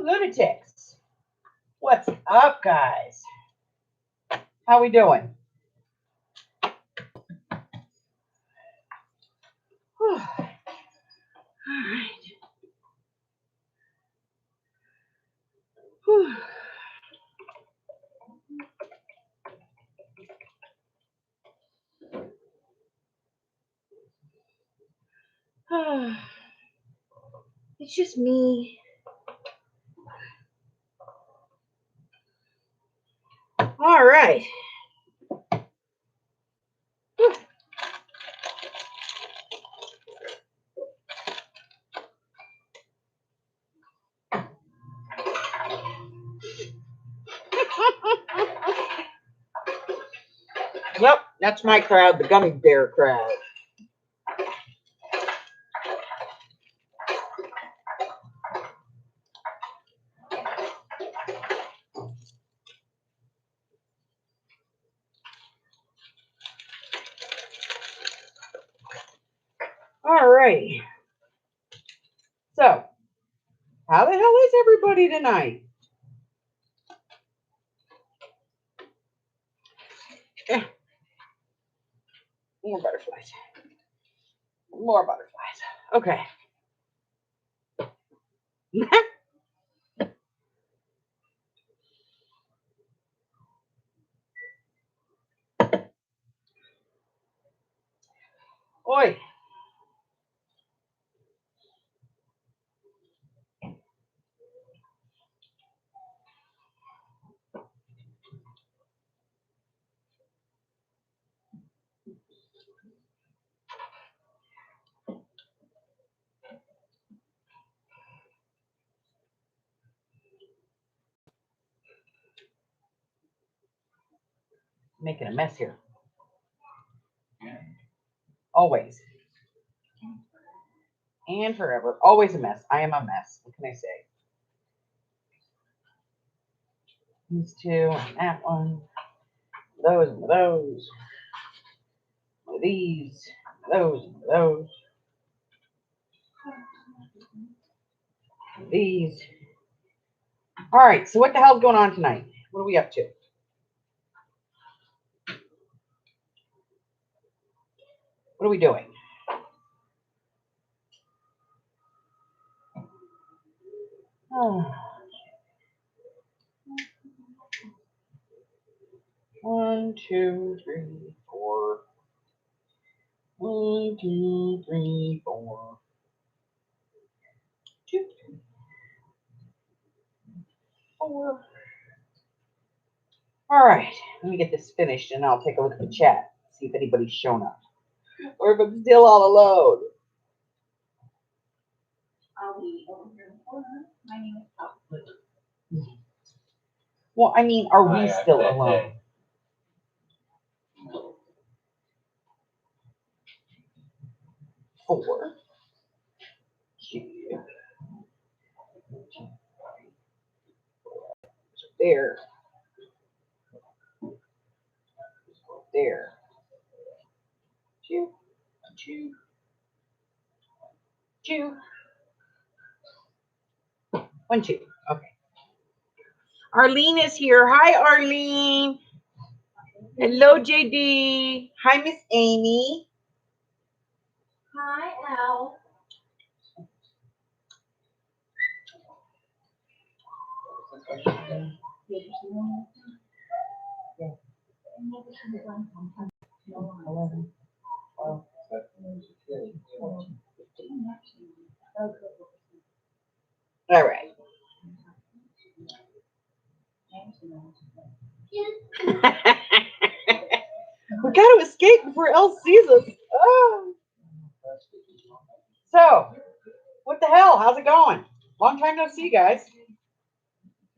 Lunatics. What's up, guys? How we doing? All right. It's just me. All right. Yep, that's my crowd, the gummy bear crowd. All right. So, how the hell is everybody tonight? Yeah. More butterflies. More butterflies. Okay. Oi. Making a mess here. Always. And forever. Always a mess. I am a mess. What can I say? These two, that one, those, these, those, these. All right, so what the hell's going on tonight? What are we up to? What are we doing? Oh. 1, 2, 3, 4. 1, 2, 3, 4. 2, 3, 4. All right, let me get this finished and I'll take a look at the chat, see if anybody's shown up. Or if I'm still all alone. My name is Pop. Well, I mean, are we still alone? Four. There. There. 2, 2, 2. 1, 2. Okay. Arlene is here. Hi, Arlene. Hello, JD. Hi, Miss Amy. Hi, Al. All right. We got to escape before Elle sees us. Oh. So, what the hell? How's it going? Long time no see, you guys.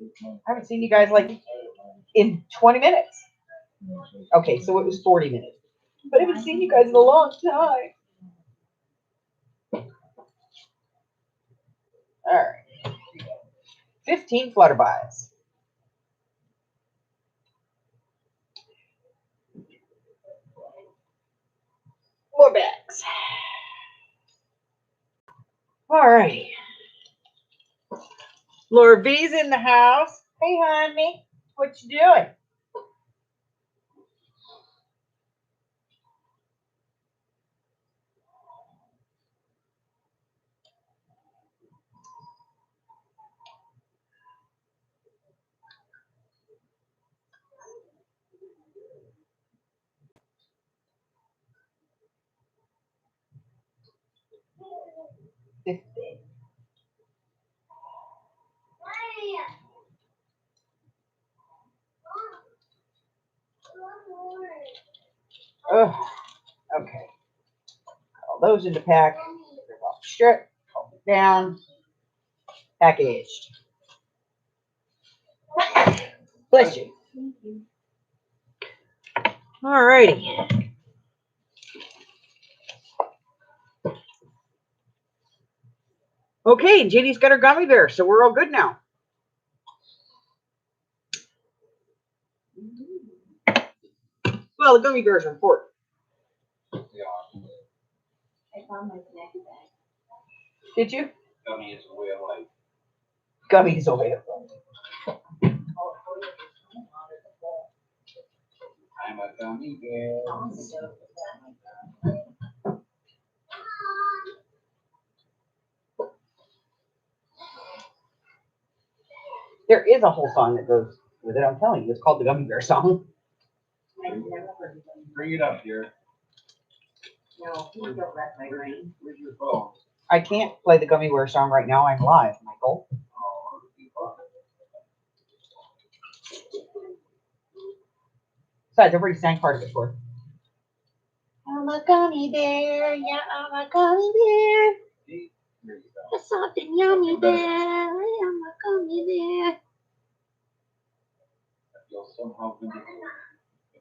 I haven't seen you guys like in 20 minutes. Okay, so it was 40 minutes. But I haven't seen you guys in a long time. All right. 15 flutterbys. More bags. All right. Laura B's in the house. Hey, honey. What you doing? Oh, okay. All those into pack. Strip. Down. Packaged. Bless you. All righty. Okay, Ginny's got her gummy bear, so we're all good now. Well, the gummy bears are important. I found my snacky bag. Did you? Gummy is a way of life. Gummy is a way of life. I'm a gummy bear. There is a whole song that goes with it. I'm telling you, it's called the Gummy Bear Song. Bring it up here. No, please don't wreck my brain. Where's your phone? I can't play the Gummy Bear Song right now. I'm live, Michael. Besides, I've already sang part of it before. I'm a gummy bear, yeah, I'm a gummy bear. Here you go. A soft and yummy bear. I am a gummy bear. I feel somehow vindicated.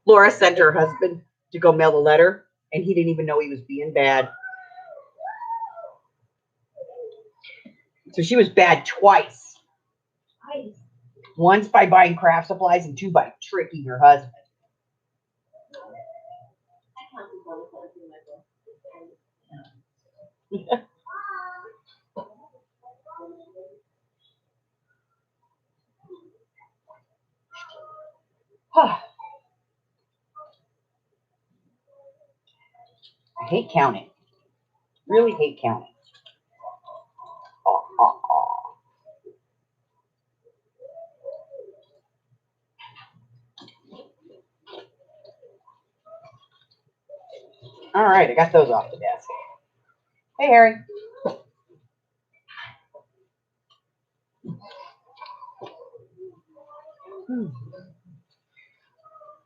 Laura sent her husband to go mail the letter, and he didn't even know he was being bad. So she was bad twice. Hi. Once by buying craft supplies, and two by tricking her husband. I can't be both of you, Michael. I hate counting. Really hate counting. All right, I got those off the desk. Hey, Harry.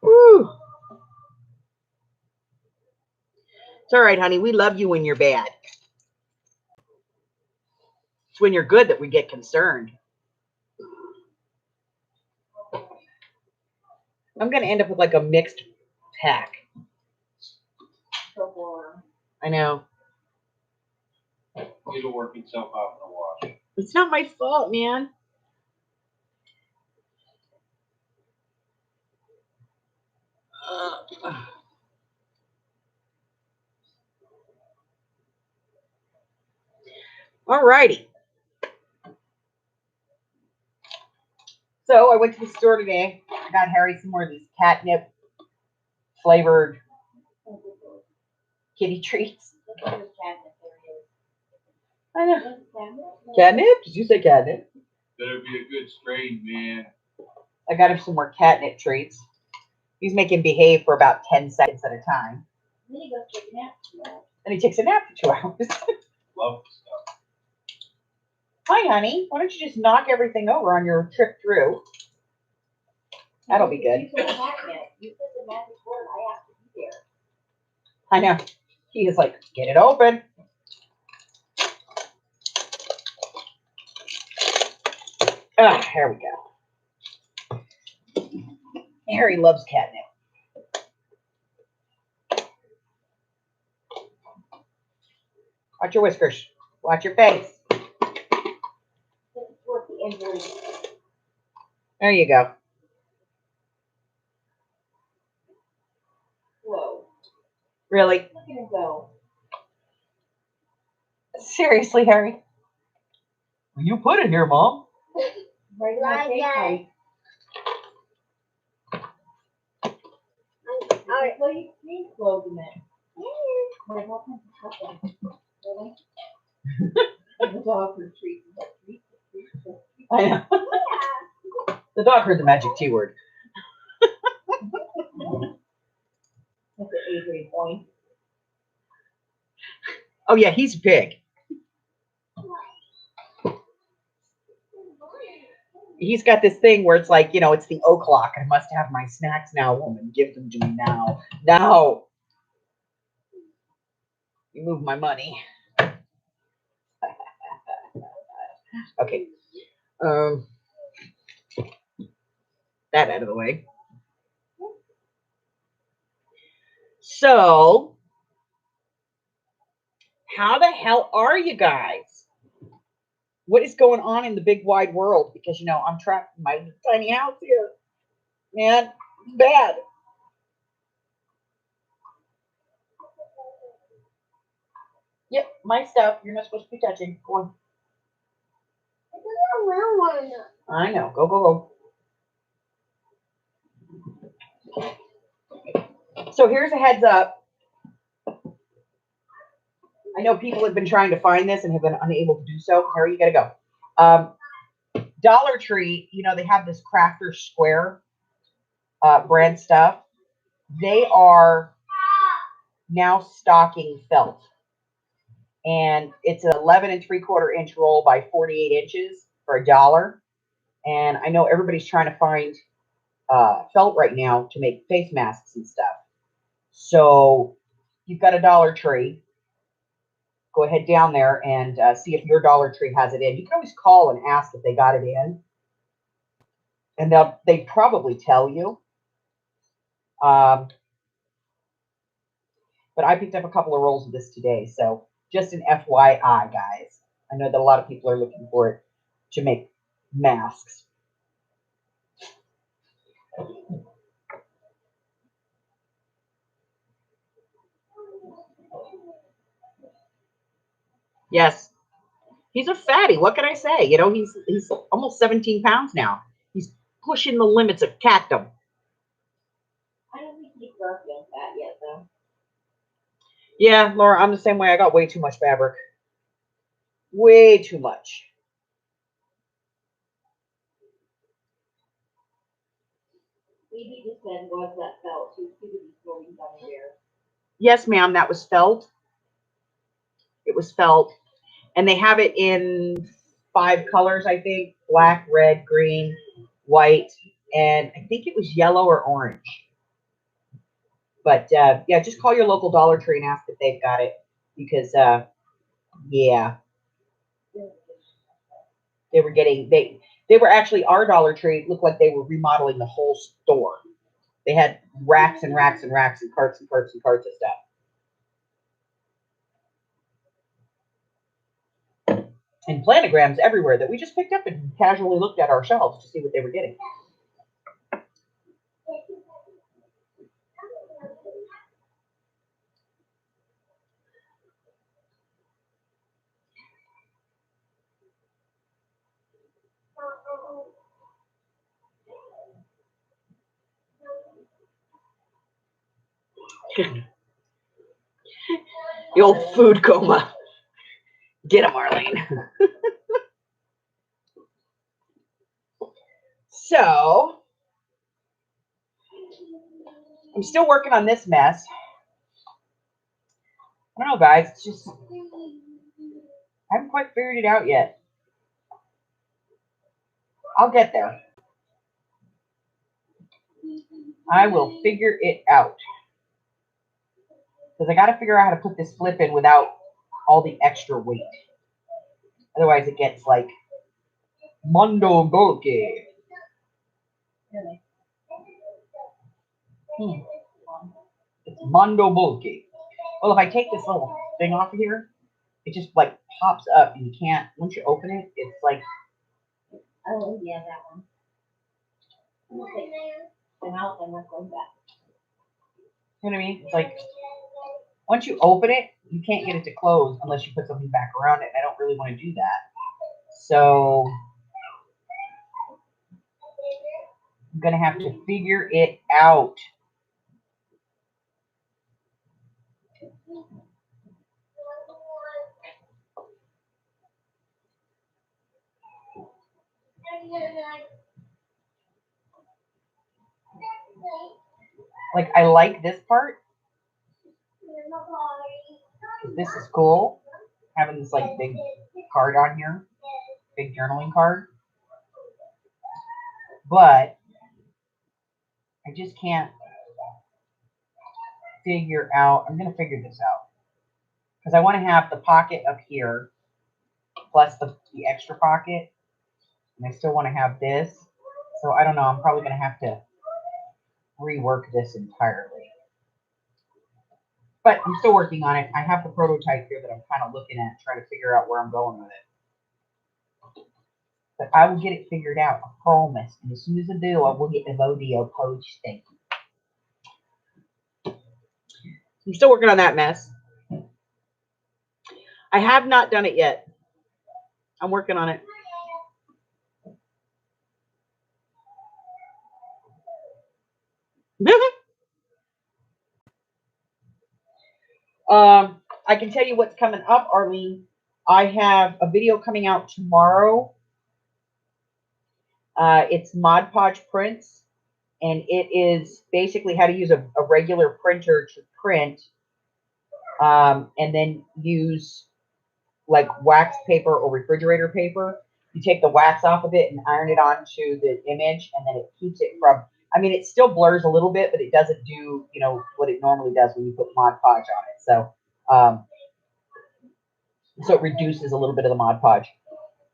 Woo. It's all right, honey. We love you when you're bad. It's when you're good that we get concerned. I'm going to end up with like a mixed pack. So warm. I know. It'll work itself out in the wash. It's not my fault, man. All righty. So I went to the store today. I got Harry some more of these catnip flavored kitty treats. Look at this cabinet. I know. There it is. Catnip? Did you say catnip? Better be a good strain, man. I got him some more catnip treats. He's making behave for about 10 seconds at a time. Then he goes take a nap. And he takes a nap for 2 hours. Love the stuff. Hi, honey. Why don't you just knock everything over on your trip through? That'll be good. You said catnip. You said the magic word. I have to be there. I know. He is like, get it open. Ah, here we go. Harry loves catnip. Watch your whiskers. Watch your face. It's worth the injury. There you go. Whoa. Really? Look at him go. Seriously, Harry? You put it here, Mom. Right in my Like cake that. pipe. Alright. Well, you need clothes in it. Like what kind of stuff? Really? Like the dog for treats. I know. The dog heard the magic T word. That's an A-grade point. Oh yeah, he's big. He's got this thing where it's like, you know, it's the o'clock. I must have my snacks now, woman. Give them to me now. Now. You move my money. Okay. That out of the way. So, how the hell are you guys? What is going on in the big wide world? Because, you know, I'm trapped in my tiny house here. Man, it's bad. Yep, my stuff. You're not supposed to be touching. Go on. I know. Go, go, go. So here's a heads up. I know people have been trying to find this and have been unable to do so. Harry, you gotta go. Dollar Tree, you know, they have this Crafter Square brand stuff. They are now stocking felt. And it's an 11 3/4 inch roll by 48 inches for $1. And I know everybody's trying to find felt right now to make face masks and stuff. So you've got a Dollar Tree. Go ahead down there and see if your Dollar Tree has it in. You can always call and ask if they got it in, and they probably tell you. But I picked up a couple of rolls of this today, so just an FYI, guys. I know that a lot of people are looking for it to make masks. Yes. He's a fatty. What can I say? You know, he's almost 17 pounds now. He's pushing the limits of catdom. I don't think he's feeling fat yet, though. Yeah, Laura, I'm the same way. I got way too much fabric. Way too much. Phoebe just said, "Was that felt?" She was too busy throwing down there. Yes, ma'am. That was felt. It was felt. And they have it in 5 colors, I think. Black, red, green, white, and I think it was yellow or orange. But yeah, just call your local Dollar Tree and ask if they've got it. Because yeah. They were getting they were actually, our Dollar Tree, it looked like they were remodeling the whole store. They had racks and racks and racks and carts and carts and carts of stuff. And planograms everywhere that we just picked up and casually looked at our shelves to see what they were getting. The old food coma. Get him, Arlene. So, I'm still working on this mess. I don't know, guys. It's just, I haven't quite figured it out yet. I'll get there. I will figure it out. Because I got to figure out how to put this flip in without all the extra weight. Otherwise, it gets like mondo bulky. Really? It's mondo bulky. Well, if I take this little thing off of here, it just like pops up and you can't, once you open it, it's like, oh yeah, that one. And out and not going back. You know what I mean? It's like, once you open it, you can't get it to close unless you put something back around it. I don't really want to do that. So I'm gonna have to figure it out. Like, I like this part. This is cool. Having this like big card on here, big journaling card. But I just can't figure out. I'm gonna figure this out because I want to have the pocket up here plus the extra pocket, and I still want to have this. So I don't know. I'm probably gonna have to rework this entirely. But I'm still working on it. I have the prototype here that I'm kind of looking at, trying to figure out where I'm going with it. But I will get it figured out, I promise. And as soon as I do, I will get the video posted. I'm still working on that mess. I have not done it yet. I'm working on it. I can tell you what's coming up, Arlene. I have a video coming out tomorrow. It's Mod Podge Prints, and it is basically how to use a regular printer to print, and then use like wax paper or refrigerator paper. You take the wax off of it and iron it onto the image, and then it keeps it from, I mean, it still blurs a little bit, but it doesn't do, you know, what it normally does when you put Mod Podge on it. So it reduces a little bit of the Mod Podge.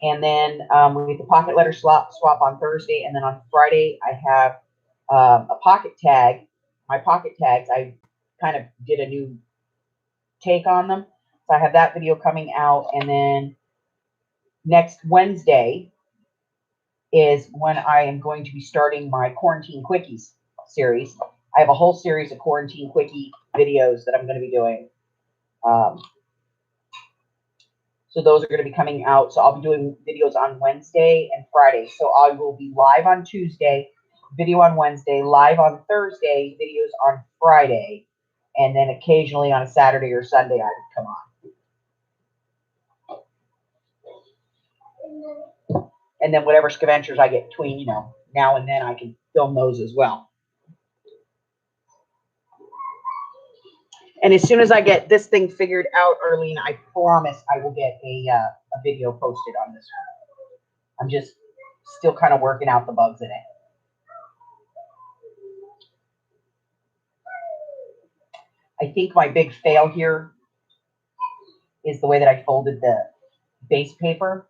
And then we get the pocket letter swap on Thursday, and then on Friday I have a pocket tag. My pocket tags, I kind of did a new take on them. So I have that video coming out, and then next Wednesday is when I am going to be starting my Quarantine Quickies series. I have a whole series of Quarantine Quickie videos that I'm going to be doing. So those are going to be coming out. So I'll be doing videos on Wednesday and Friday. So I will be live on Tuesday, video on Wednesday, live on Thursday, videos on Friday, and then occasionally on a Saturday or Sunday I would come on. And then whatever scavengers I get between, you know, now and then I can film those as well. And as soon as I get this thing figured out, Arlene, I promise I will get a video posted on this one. I'm just still kind of working out the bugs in it. I think my big fail here is the way that I folded the base paper.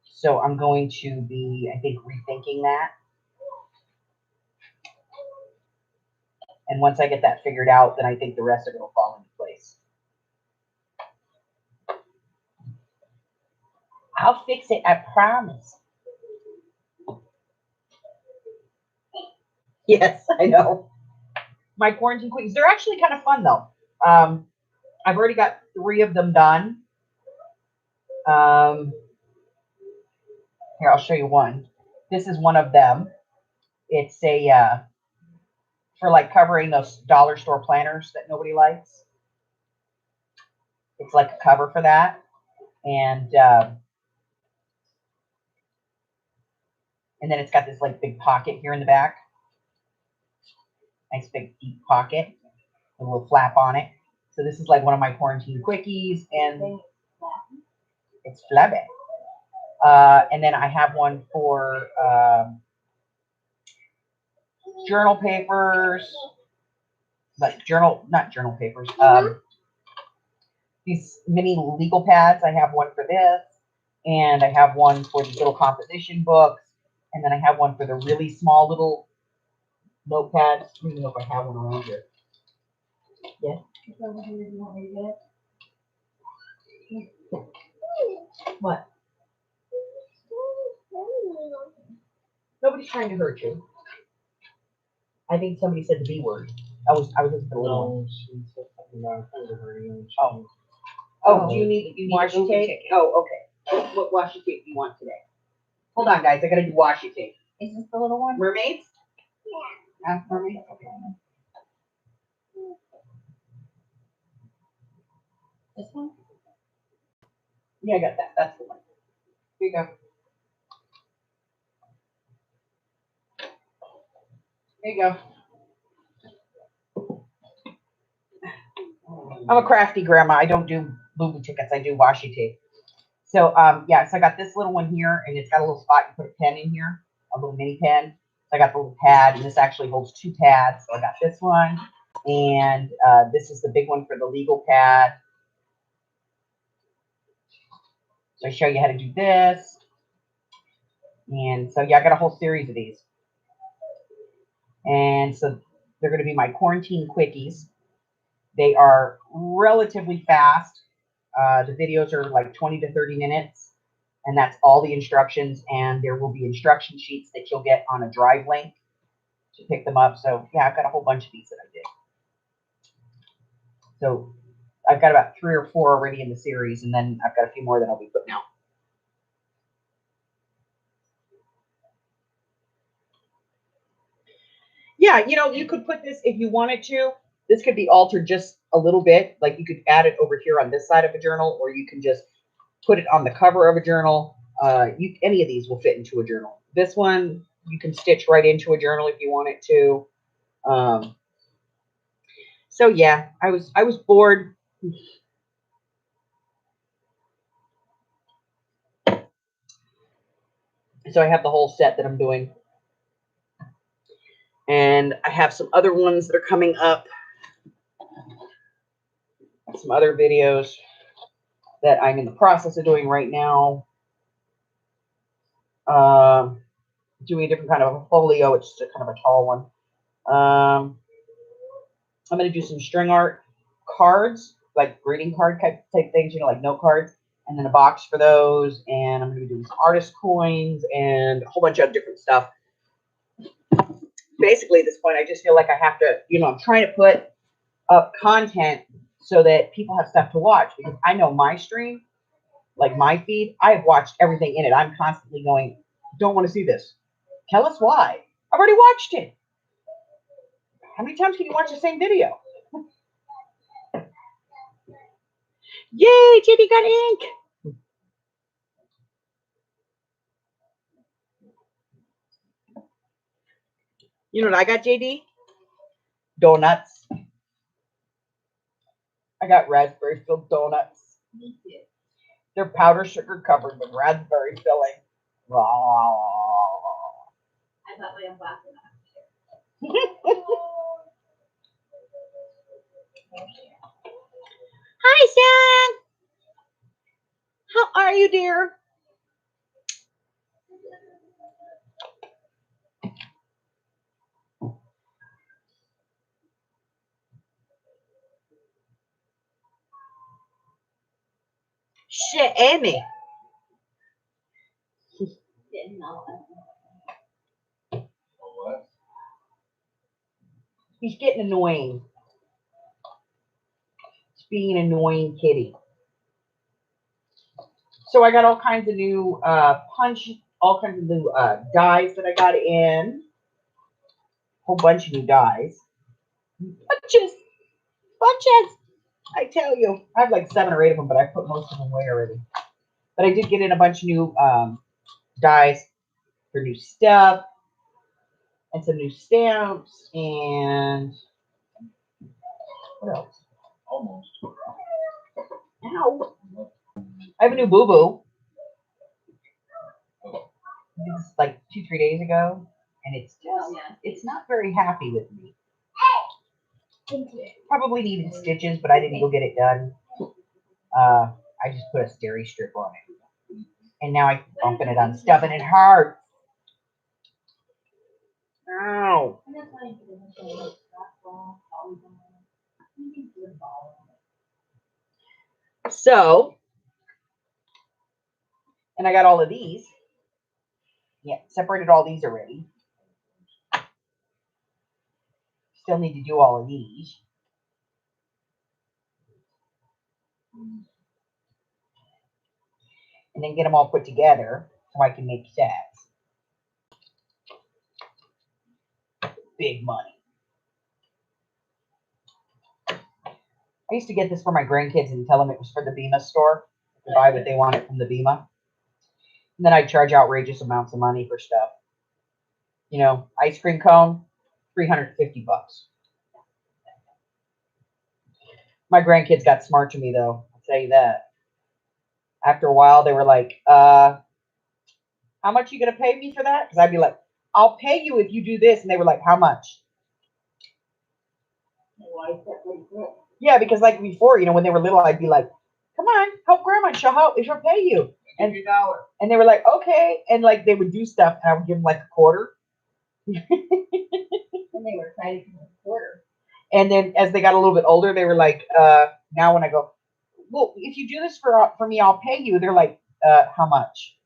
So I'm going to be, I think, rethinking that. And once I get that figured out, then I think the rest of it will fall into place. I'll fix it, I promise. Yes, I know. My quarantine quickies, they're actually kind of fun though. I've already got 3 of them done. Here, I'll show you one. This is one of them. It's a for like covering those dollar store planners that nobody likes. It's like a cover for that, and then it's got this like big pocket here in the back. Nice big deep pocket, a little flap on it. So this is like one of my quarantine quickies, and it's flabby. And then I have one for journal papers, like not journal papers. These mini legal pads. I have one for this, and I have one for the little composition books, and then I have one for the really small little notepads. I don't even know if I have one around here. Yeah. What? Nobody's trying to hurt you. I think somebody said the B word. I was listening to the little one. She said something about hurting. Oh, do you need washi tape? Oh, okay. What washi tape do you want today? Hold on, guys. I gotta do washi tape. Is this the little one? Mermaids? Yeah. Mermaids. Okay. This one? Yeah, I got that. That's the one. Here you go. There you go. I'm a crafty grandma. I don't do movie tickets. I do washi tape. So, yeah, so I got this little one here, and it's got a little spot. You put a pen in here, a little mini pen. So I got the little pad, and this actually holds 2 pads. So I got this one, and this is the big one for the legal pad. So I show you how to do this. And so, yeah, I got a whole series of these. And so they're going to be my quarantine quickies. They are relatively fast. The videos are like 20 to 30 minutes, and that's all the instructions. And there will be instruction sheets that you'll get on a drive link to pick them up. So, yeah, I've got a whole bunch of these that I did. So I've got about 3 or 4 already in the series, and then I've got a few more that I'll be putting out. Yeah, you know, you could put this if you wanted to. This could be altered just a little bit. Like you could add it over here on this side of a journal, or you can just put it on the cover of a journal. Any of these will fit into a journal. This one you can stitch right into a journal if you want it to. So yeah, I was bored. So I have the whole set that I'm doing. And I have some other ones that are coming up. Some other videos that I'm in the process of doing right now. Doing a different kind of a folio. It's just a kind of a tall one. I'm going to do some string art cards, like greeting card type things, you know, like note cards, and then a box for those. And I'm going to be doing some artist coins and a whole bunch of different stuff. Basically, at this point, I just feel like I have to, you know, I'm trying to put up content so that people have stuff to watch, because I know my stream, like my feed, I have watched everything in it. I'm constantly going, don't want to see this. Tell us why. I've already watched it. How many times can you watch the same video? Yay, JD got ink. You know what I got, JD? Donuts. I got raspberry filled donuts. Me too. They're powdered sugar covered with raspberry filling. I thought we had black Hi, Sam. How are you, dear? Shit, Amy. didn't know. What? He's getting annoying. He's being an annoying kitty. So I got all kinds of new all kinds of new dyes that I got in. Whole bunch of new dyes. Bunches. I tell you. I have like 7 or 8 of them, but I put most of them away already. But I did get in a bunch of new dyes for new stuff. And some new stamps. And what else? Almost. Ow. I have a new boo-boo. This is like 2-3 days ago. And it's just, it's not very happy with me. Probably needed stitches, but I didn't go get it done. I just put a steri strip on it. And now I'm bumping it on stuff and it hurts. Ow. So, and I got all of these. Yeah, separated all these already. Still need to do all of these. And then get them all put together so I can make sets. big money. I used to get this for my grandkids and tell them it was for the Bima store to buy what they wanted from the Bima. And then I'd charge outrageous amounts of money for stuff. You know, ice cream cone, $350. My grandkids got smart to me though, I'll tell you that. After a while, they were like, how much are you going to pay me for that? Because I'd be like, I'll pay you if you do this. And they were like, how much? Yeah, because like before, you know, when they were little, I'd be like, come on, help grandma, she'll pay you. And, and they were like, okay. And like they would do stuff and I would give them like a quarter. And they were excited for the quarter. And then as they got a little bit older, they were like, now when I go, well, if you do this for me, I'll pay you. They're like, how much?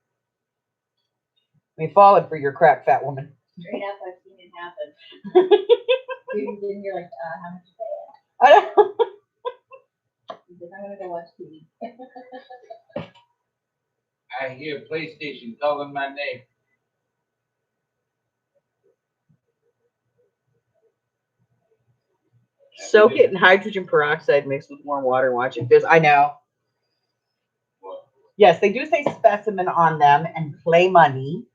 We fallen for your crap, fat woman. Straight up, I've seen it happen. Then you're like, how much you pay? I know. He said, I'm gonna go watch TV. I hear PlayStation calling my name. Soak it in hydrogen peroxide mixed with warm water and watch it fizz. I know. What? Yes, they do say specimen on them and play money.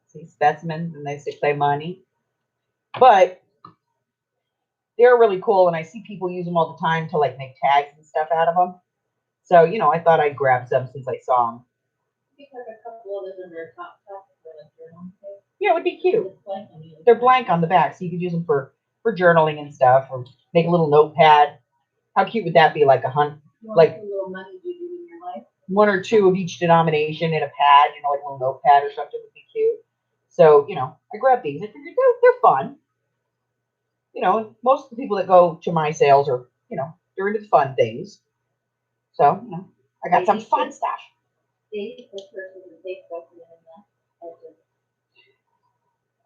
Say specimen and they say play money. But they're really cool and I see people use them all the time to like make tags and stuff out of them. So, you know, I thought I'd grab some since I saw them. Because a couple of those in their top for like journal. Yeah, it would be cute. They're blank on the back, so you could use them for journaling and stuff, or make a little notepad. How cute would that be? Like like a little money you do in your life. one or two of each denomination in a pad, you know, like a little notepad or something would be cute. So, you know, I grabbed these. I figured they're fun. You know, most of the people that go to my sales are, you know, they're into fun things. So, you know, I got some fun stuff. They put person in Facebook and then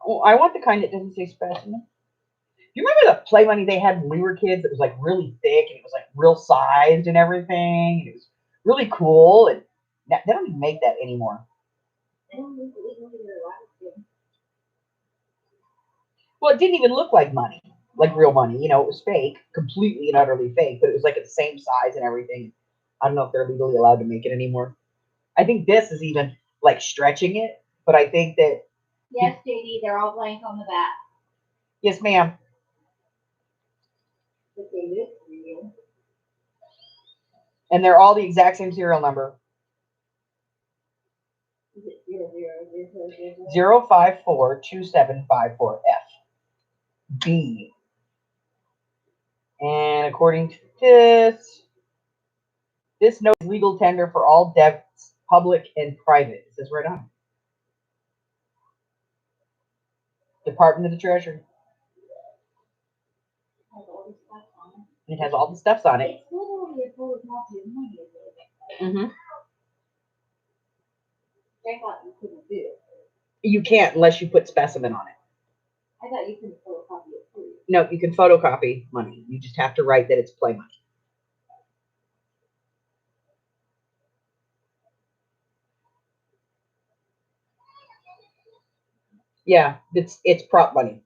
Oh, I want the kind that doesn't say specimen. You remember the play money they had when we were kids? It was like really thick and it was like real sized and everything. It was really cool. And they don't even make that anymore. Well, it didn't even look like money, like real money. You know, it was fake, completely and utterly fake, but it was like the same size and everything. I don't know if they're legally allowed to make it anymore. I think this is even like stretching it, but I think that. yes, JD, they're all blank on the back. Yes, ma'am. But they look real. And they're all the exact same serial number. Is it 00000? 0542754F B. And according to this note is legal tender for all debts, public and private. It says right on. Department of the Treasury. It has all the stuffs on it. It's literally a photocopy of money. Mm-hmm. I thought you couldn't do it. You can't unless you put specimen on it. I thought you couldn't photocopy it too. No, you can photocopy money. You just have to write that it's play money. Yeah, it's prop money.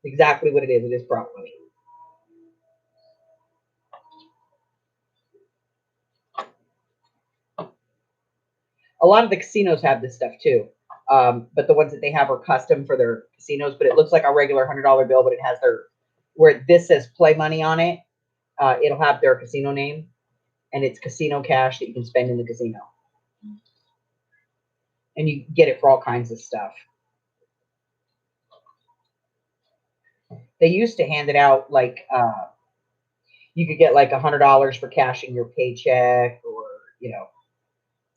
Exactly what it is. It is prop money. A lot of the casinos have this stuff too. But the ones that they have are custom for their casinos, but it looks like a regular $100 bill, but it has where this says play money on it. It'll have their casino name, and it's casino cash that you can spend in the casino. And you get it for all kinds of stuff. They used to hand it out like you could get like $100 for cashing your paycheck, or you know,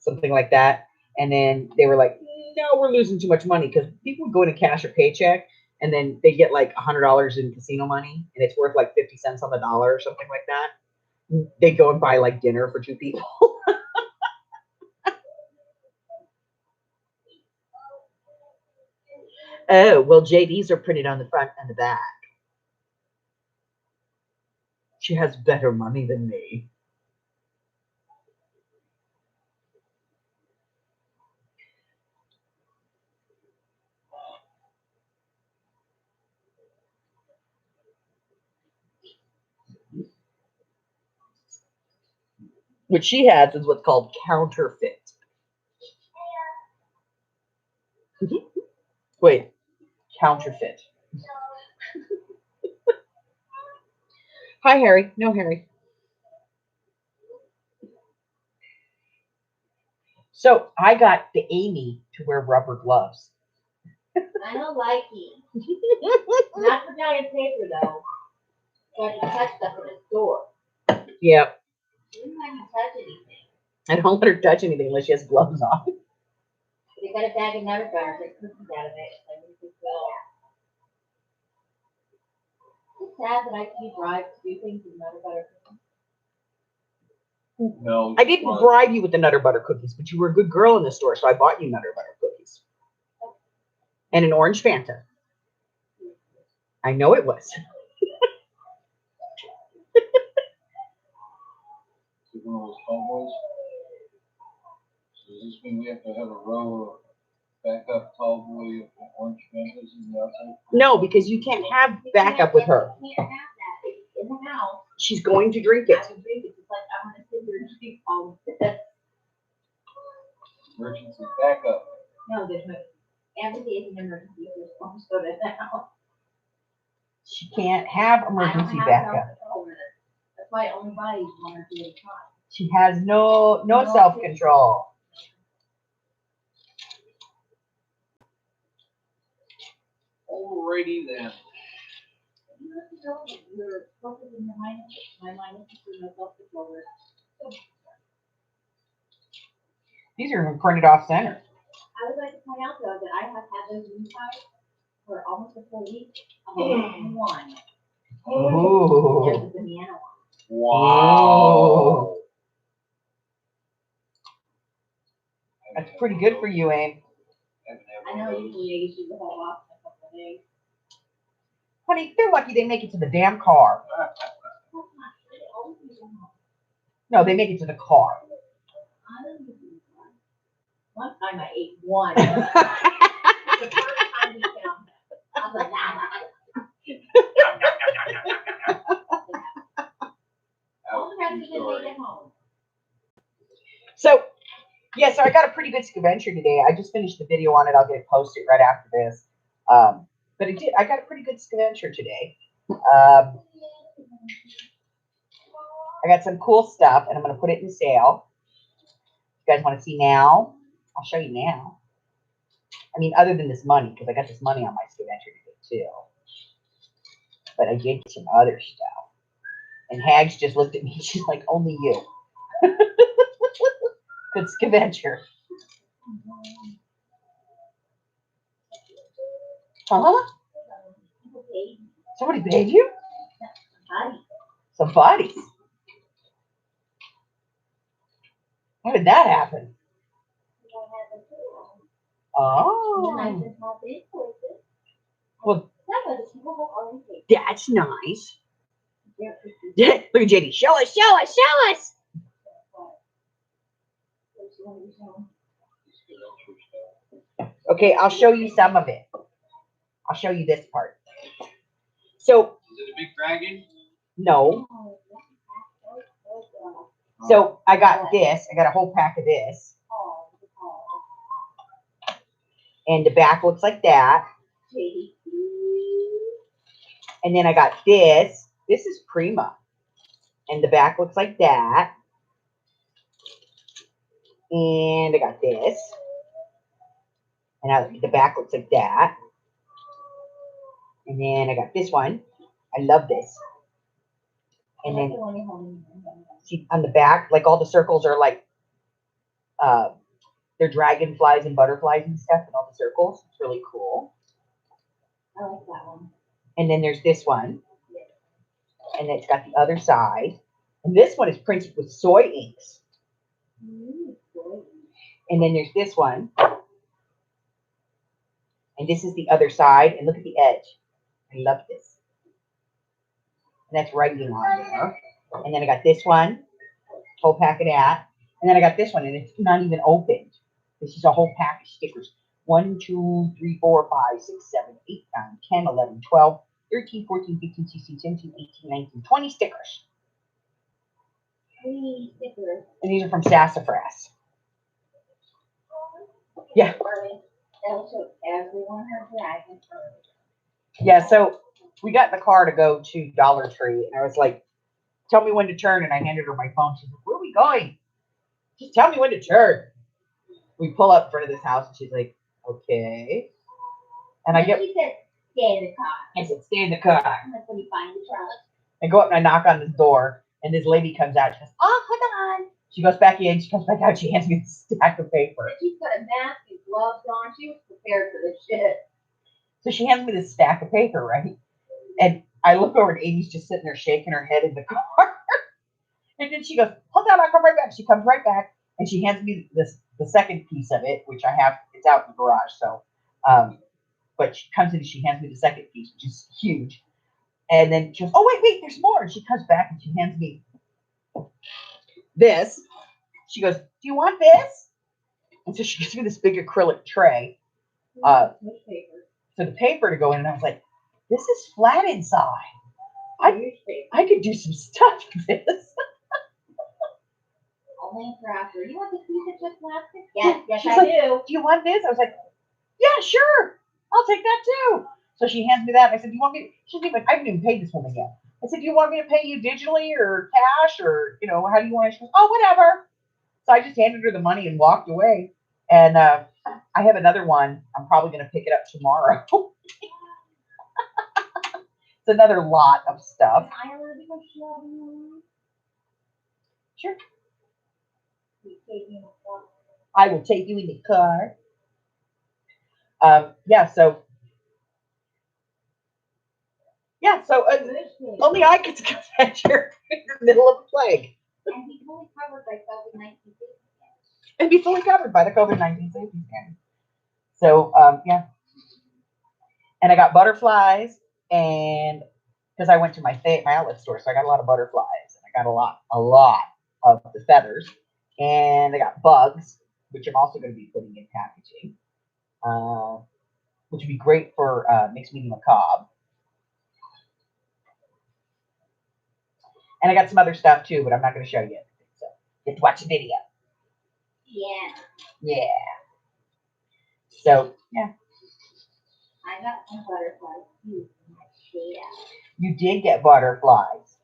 something like that. And then they were like, no, we're losing too much money, because people would go in and cash a paycheck and then they get like $100 in casino money and it's worth like 50 cents on the dollar or something like that. They go and buy like dinner for two people. Oh, well, JD's are printed on the front and the back. She has better money than me. What she has is what's called counterfeit. Wait, counterfeit. Hi, Harry. No, Harry. So I got the Amy to wear rubber gloves. I don't like it. Not for giant paper though. So I can touch stuff in the store. Yep. You don't have to touch anything. I don't let her touch anything unless she has gloves on. They got a bag of Nutter Butter, take cookies out of it. Like, it's sad that I can be bribed to do things with Nutter Butter cookies. No. I didn't bribe you with the Nutter Butter cookies, but you were a good girl in the store, so I bought you Nutter Butter cookies. And an orange Fanta. I know it was. One of those tall boys. So does this mean we have to have a row of backup tall boy and orange Fantas in the outside? No, because you can't have backup with her. You can't have that. It's in the house. She's going to drink I it. can drink it. It's like I want to sit here and drink all of it. Emergency backup. No, there's no. Every day is an emergency. There's one soda in the house. She can't have I don't emergency have backup. self-control with it. That's why I only buy one or two at a time. She has no self-control. Alrighty then. You have to know that you're focused in your mind. My mind is just no self-control. These are even printed off center. I would like to point out though that I have had those inside for almost a full week. I'm only one. There's Ooh. a banana one. Wow. That's pretty good for you, Abe. I know usually I use the whole box in a couple of days. Honey, they're lucky they make it to the damn car. That's not true. They always use them home. No, they make it to the car. I don't use them home. One time I ate one. The first time we found it. I was like, all the rest of it made it home. So, yeah, so I got a pretty good scavenger today. I just finished the video on it. I'll get it posted right after this. But I got a pretty good scavenger today. I got some cool stuff, and I'm going to put it in sale. You guys want to see now? I'll show you now. I mean, other than this money, because I got this money on my scavenger today, too. But I did some other stuff. And Hags just looked at me. She's like, only you. Good scavenger. Huh? Somebody paid you? Some bodies. How did that happen? Oh. Well, that's nice. Look at JD. Show us, show us, show us. Okay, I'll show you some of it. I'll show you this part. So, Is it a big dragon? no. So, I got this. I got a whole pack of this. And the back looks like that. And then I got this. This is Prima. And the back looks like that. And I got this. And the back looks like that. And then I got this one. I love this. And then see on the back, like all the circles are like they're dragonflies and butterflies and stuff, and all the circles. It's really cool. I like that one. And then there's this one. And it's got the other side. And this one is printed with soy inks. And then there's this one. And this is the other side. And look at the edge. I love this. And that's writing on there. And then I got this one. Whole pack of that. And then I got this one. And it's not even opened. This is a whole pack of stickers. 1, 2, 3, 4, 5, 6, 7, 8, 9, 10, 11, 12, 13, 14, 15, 16, 17, 18, 19, 20 stickers. Three stickers. And these are from Sassafras. Yeah. That'll show everyone her dragon. Yeah, so we got in the car to go to Dollar Tree, and I was like, tell me when to turn, and I handed her my phone. She's like, where are we going? Just tell me when to turn. We pull up in front of this house, and she's like, okay. And I get, He said, stay in the car. I said, stay in the car. That's when you find the truck. I go up and I knock on this door, and this lady comes out. She goes, oh, hold on. She goes back in. She comes back out. She hands me a stack of paper. She's got a mask and gloves on. She was prepared for this shit. So she hands me this stack of paper, right? And I look over, and Amy's just sitting there shaking her head in the car. And then she goes, hold on, I'll come right back. She comes right back, and she hands me the second piece of it, which I have. It's out in the garage. So, but she comes in and she hands me the second piece, which is huge. And then she goes, oh, wait, there's more. And she comes back and she hands me this. She goes, do you want this? And so she gives me this big acrylic tray. So the paper to go in, and I was like, this is flat inside. I could do some stuff with this. Only for after. You want the piece of just plastic? Yes, She's I like, do. Do you want this? I was like, yeah, sure. I'll take that too. So she hands me that. And I said, do you want me? She's even, I haven't even paid this woman yet. I said, do you want me to pay you digitally or cash or, how do you want it? She goes, oh, whatever. So I just handed her the money and walked away. And I have another one. I'm probably going to pick it up tomorrow. It's another lot of stuff. Sure. I will take you in the car. So only I could catch her in the middle of a plague. And be fully covered by COVID-19 safety scans. And be fully covered by the COVID-19 safety scan. So, And I got butterflies, and because I went to my outlet store, so I got a lot of butterflies. And I got a lot of the feathers. And I got bugs, which I'm also going to be putting in packaging, which would be great for mixed media macabre. And I got some other stuff too, but I'm not going to show you. So you have to watch the video. Yeah. So, yeah. I got some butterflies too. You did get butterflies.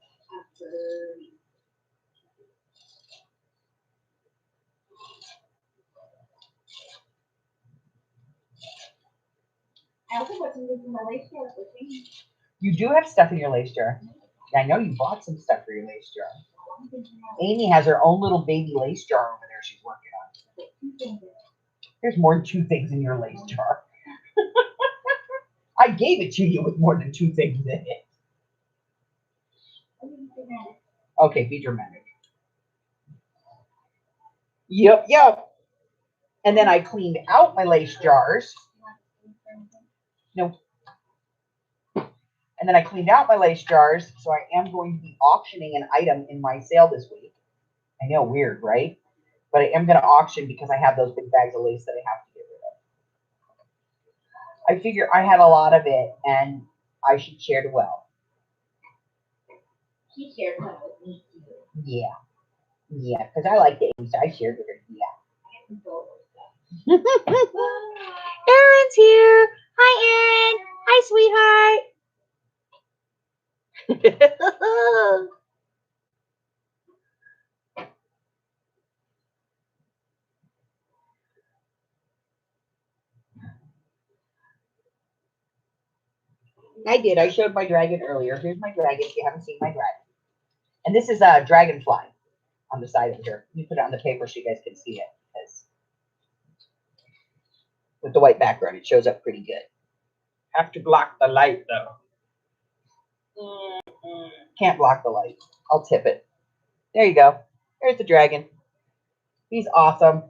I also got some things in my lace jar. You do have stuff in your lace jar. I know you bought some stuff for your lace jar. Amy has her own little baby lace jar over there she's working on. There's more than 2 things in your lace jar. I gave it to you with more than 2 things in it. Okay, be dramatic. Yep. And then I cleaned out my lace jars. No. And then I cleaned out my lace jars, so I am going to be auctioning an item in my sale this week. I know, weird, right? But I am going to auction because I have those big bags of lace that I have to get rid of. I figure I have a lot of it, and I should share the wealth. She shared some with me too. Yeah, because I like the Amy, so I shared with her. Yeah. Erin's here. Hi, Erin. Hi, sweetheart. I did. I showed my dragon earlier. Here's my dragon if you haven't seen my dragon. And this is a dragonfly on the side of here. Let me put it on the paper so you guys can see it. Because with the white background, it shows up pretty good. Have to block the light, though. Can't block the light. I'll tip it. There you go. There's the dragon. He's awesome.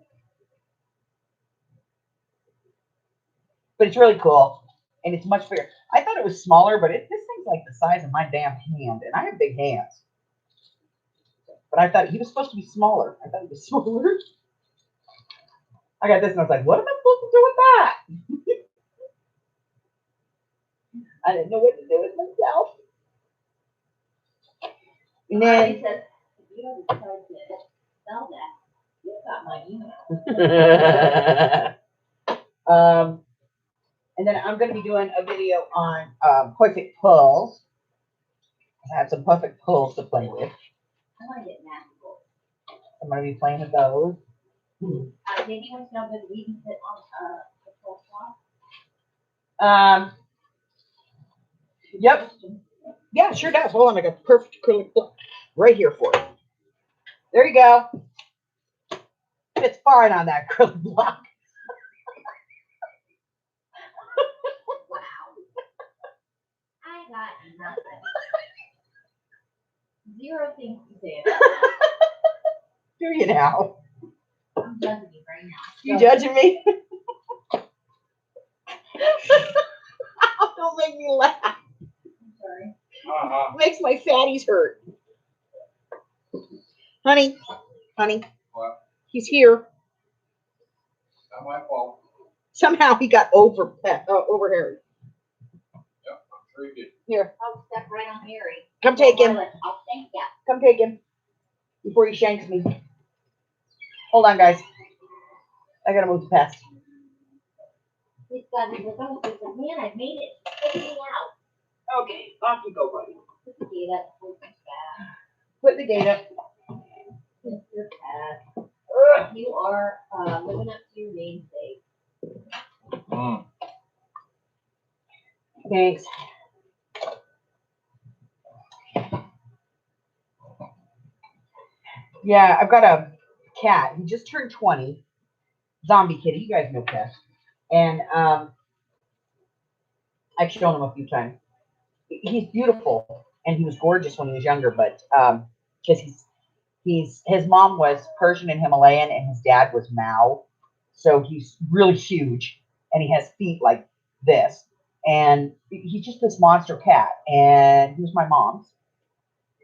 But it's really cool. And it's much bigger. I thought it was smaller, but this thing's like the size of my damn hand. And I have big hands. But I thought he was supposed to be smaller. I thought he was smaller. I got this and I was like, what am I supposed to do with that? I didn't know what to do with myself. And then, sell that. You got my email. And then I'm going to be doing a video on perfect pulls. I have some perfect pulls to play with. I want to get magical. I'm going to be playing with those. Maybe you want to know whether we can sit on the full cloth? Yep. Yeah, sure does. Hold on, I got perfect acrylic block right here for it. There you go. It's fine on that acrylic block. Wow. I got nothing. Zero things to say about that. Do you now? I'm judging you right now. You judging me? Don't make me laugh. I'm sorry. Uh-huh. Makes my fatties hurt. Honey, What? he's here. Not my fault. Somehow he got overheard. Yep, I'm sure you did. Here, I'll step right on Mary. come take him. I'll thank you. Come take him before he shanks me. Hold on, guys. I gotta move the pest. He's got his little man, I made it. Take me out. Okay, off you go, buddy. Okay, that's bad. Put the gate up. Mr. Pat, you are living up to your namesake. Mm. Thanks. Yeah, I've got a cat. He just turned 20. Zombie kitty. You guys know cats. And I've shown him a few times. He's beautiful, and he was gorgeous when he was younger, but because his mom was Persian and Himalayan, and his dad was Mao, so he's really huge, and he has feet like this, and he's just this monster cat. And he was my mom's,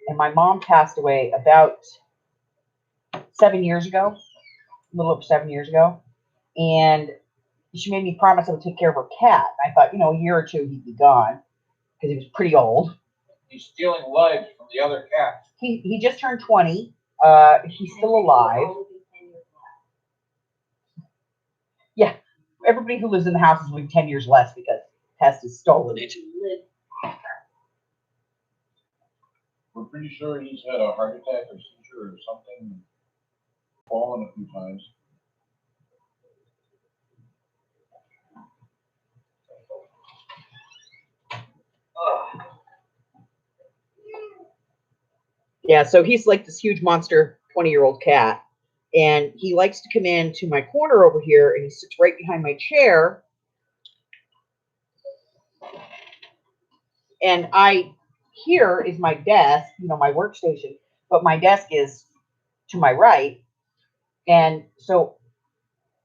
and my mom passed away about 7 years ago, a little over 7 years ago, and she made me promise I would take care of her cat. I thought, a year or two he'd be gone because he was pretty old. He's stealing lives from the other cats. He just turned 20. He's still alive. Yeah, everybody who lives in the house is living 10 years less because Pest has stolen it. We're pretty sure he's had a heart attack or seizure or something, fallen a few times. Yeah, so he's like this huge monster 20-year-old cat. And he likes to come in to my corner over here, and he sits right behind my chair. And here is my desk, my workstation, but my desk is to my right. And so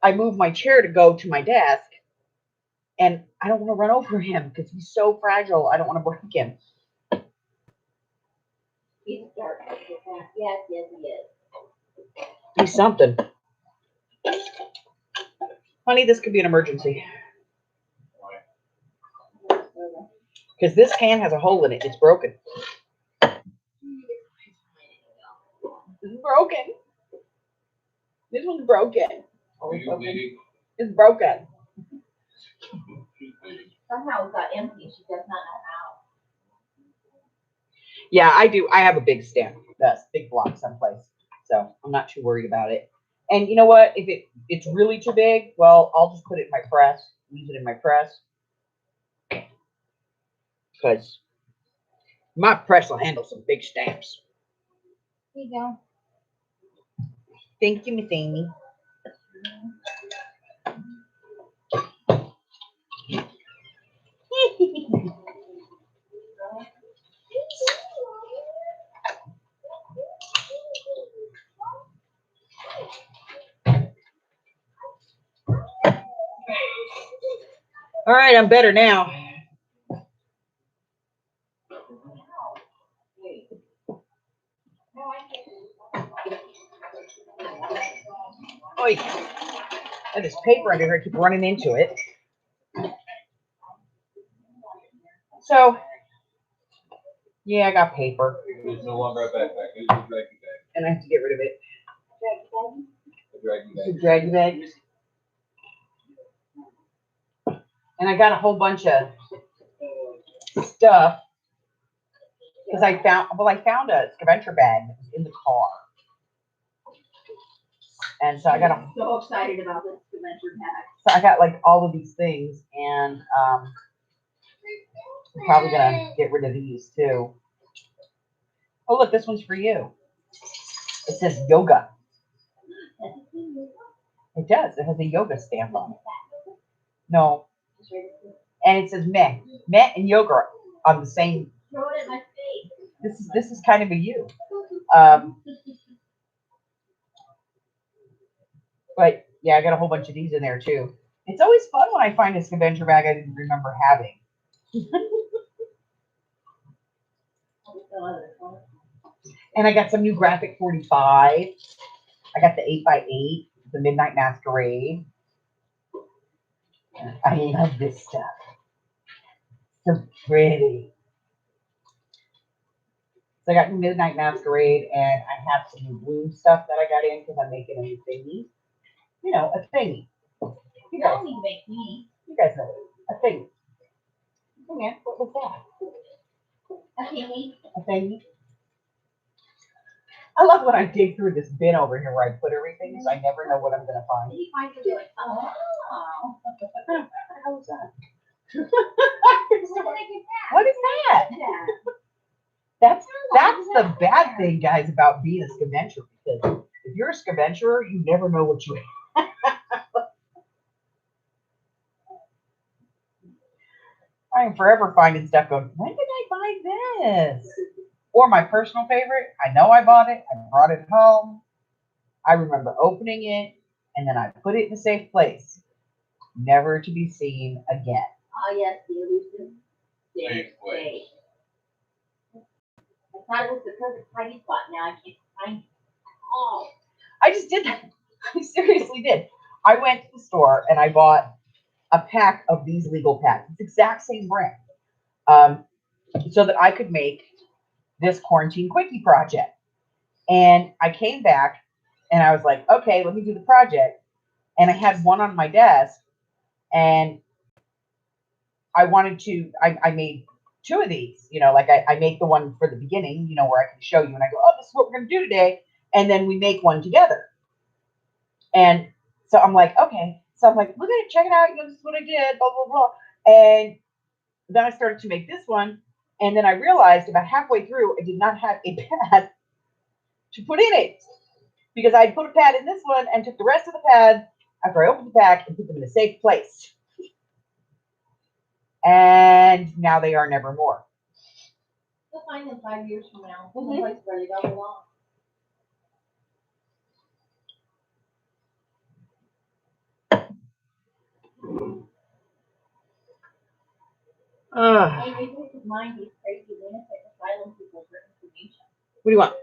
I move my chair to go to my desk, and I don't want to run over him because he's so fragile. I don't want to break him. He's dark. Yes, he is. He's something. Honey, this could be an emergency. Why? Because this can has a hole in it. It's broken. This is broken. This one's broken. Are you bleeding? It's broken. She's bleeding. Somehow it got empty. She does not know how. Yeah, I do. I have a big stamp. That's big block someplace. So I'm not too worried about it. And you know what? If it's really too big, well, I'll just put it in my press. Use it in my press. Because my press will handle some big stamps. Here you go. Thank you, Miss Amy. All right, I'm better now. Oi. And this paper under here, I keep running into it. So, yeah, I got paper. It was no longer a backpack. It was a dragging bag. And I have to get rid of it. The drag bag. And I got a whole bunch of stuff because I found a scavenger bag in the car. And so I got I'm so excited about this adventure bag. so I got like all of these things, and I'm probably gonna get rid of these too. Oh look, this one's for you. It says yoga. It does. It has a yoga stamp on it. No, and it says meh. Meh and yoga on the same. Throw it in my face. This is kind of a you. But yeah, I got a whole bunch of these in there too. It's always fun when I find a scavenger bag I didn't remember having. And I got some new graphic 45. I got the 8x8, the Midnight Masquerade. I love this stuff. So pretty. So I got Midnight Masquerade, and I have some new bloom stuff that I got in because I'm making a new thingy. You know, a thingy. You don't need to make me. You guys know it. A thingy. Oh man, what was that? A thingy. A thingy. I love when I dig through this bin over here where I put everything, so I never know what I'm gonna find. You find it, you're like, oh. What the hell is that? Where did I get that? What is that? Yeah. That's the bad thing, guys, about being a scavenger, because if you're a scavengerer, you never know what you have. I am forever finding stuff going, when did I buy this? Or my personal favorite, I know I bought it, I brought it home, I remember opening it, and then I put it in a safe place, never to be seen again. Oh, yes, the elusive Safe place. I thought it was the perfect hiding spot. Now I can't find it. Oh. I just did that. I seriously did. I went to the store and I bought a pack of these legal packs. It's the exact same brand. So that I could make this quarantine quickie project. And I came back and I was like, okay, let me do the project. And I had one on my desk, and I made two of these, like I make the one for the beginning, where I can show you and I go, oh, this is what we're going to do today. And then we make one together. And so I'm like, okay. So I'm like, look at it, check it out. This is what I did, blah, blah, blah. And then I started to make this one. And then I realized about halfway through, I did not have a pad to put in it, because I put a pad in this one and took the rest of the pads after I opened the pack and put them in a safe place. And now they are never more. You'll find them 5 years from now. Mm-hmm. Place where they don't belong. Hey, maybe we could mind these crazy lunatic asylum people for information. What do you want?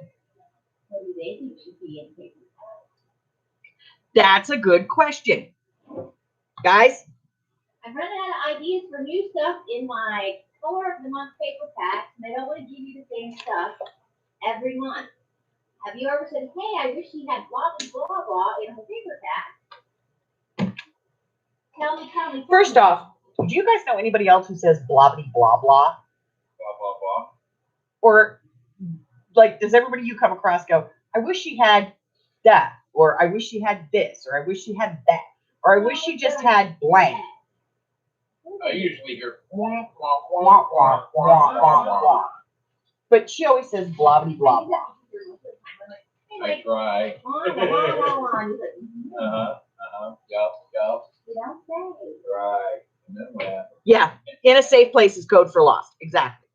What do they think should be in paper? That's a good question. Guys? I'm running out of ideas for new stuff in my color of the month paper packs, and I don't want to give you the same stuff every month. Have you ever said, hey, I wish you had blah, blah, blah, blah in a paper pack? Tell me. First off, do you guys know anybody else who says blah, blah, blah, blah? Blah, blah, blah. Or, like, does everybody you come across go, I wish she had that, or I wish she had this, or I wish she had that, or I wish she just had blank? I usually hear Wah, wah, wah, wah, wah, wah, wah. But she always says blah, blah, blah, blah. I try. Yup. You don't say. Right. And then what happens? Yeah, in a safe place is code for lost. Exactly.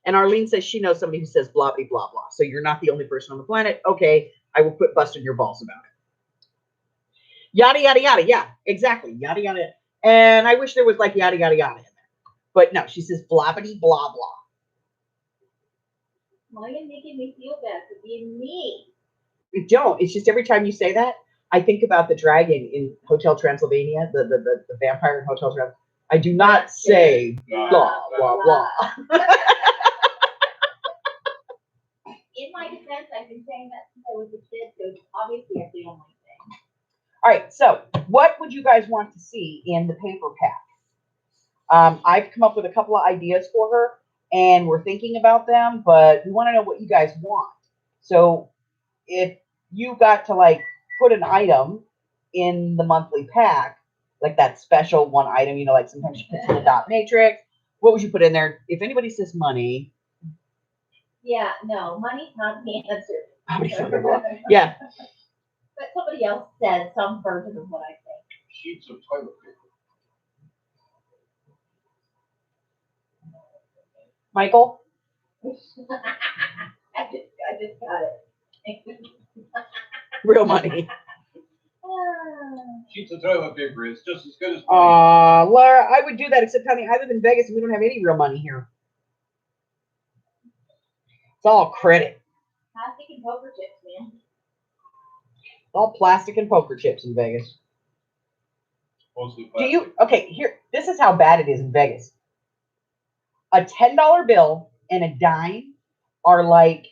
And Arlene says she knows somebody who says blah, blah, blah, blah. So you're not the only person on the planet. Okay, I will quit busting your balls about it. Yada, yada, yada. Yeah, exactly. Yada, yada. And I wish there was like yada, yada, yada in there. But no, she says blah, blah, blah, blah. Why are you making me feel bad for being me? You don't. It's just every time you say that, I think about the dragon in Hotel Transylvania, the vampire in Hotel Transylvania. I do not say blah, blah, blah. In my defense, I've been saying that since I was a kid, so obviously I've been All right, so what would you guys want to see in the paper pack? I've come up with a couple of ideas for her, and we're thinking about them, but we want to know what you guys want. So if you got to like put an item in the monthly pack, like that special one item, you know, like sometimes you put in the dot matrix, what would you put in there? If anybody says money. Yeah, no, money's not the answer. Yeah. But somebody else said some version of what I think. Sheets of toilet paper. Michael? I just got it. Real money. Sheets of toilet paper is just as good as money. Laura, I would do that, except honey, I live in Vegas and we don't have any real money here. It's all credit. Plastic and poker chips, man. It's all plastic and poker chips in Vegas. Mostly Do plastic. you, okay, here, this is how bad it is in Vegas. A $10 bill and a dime are like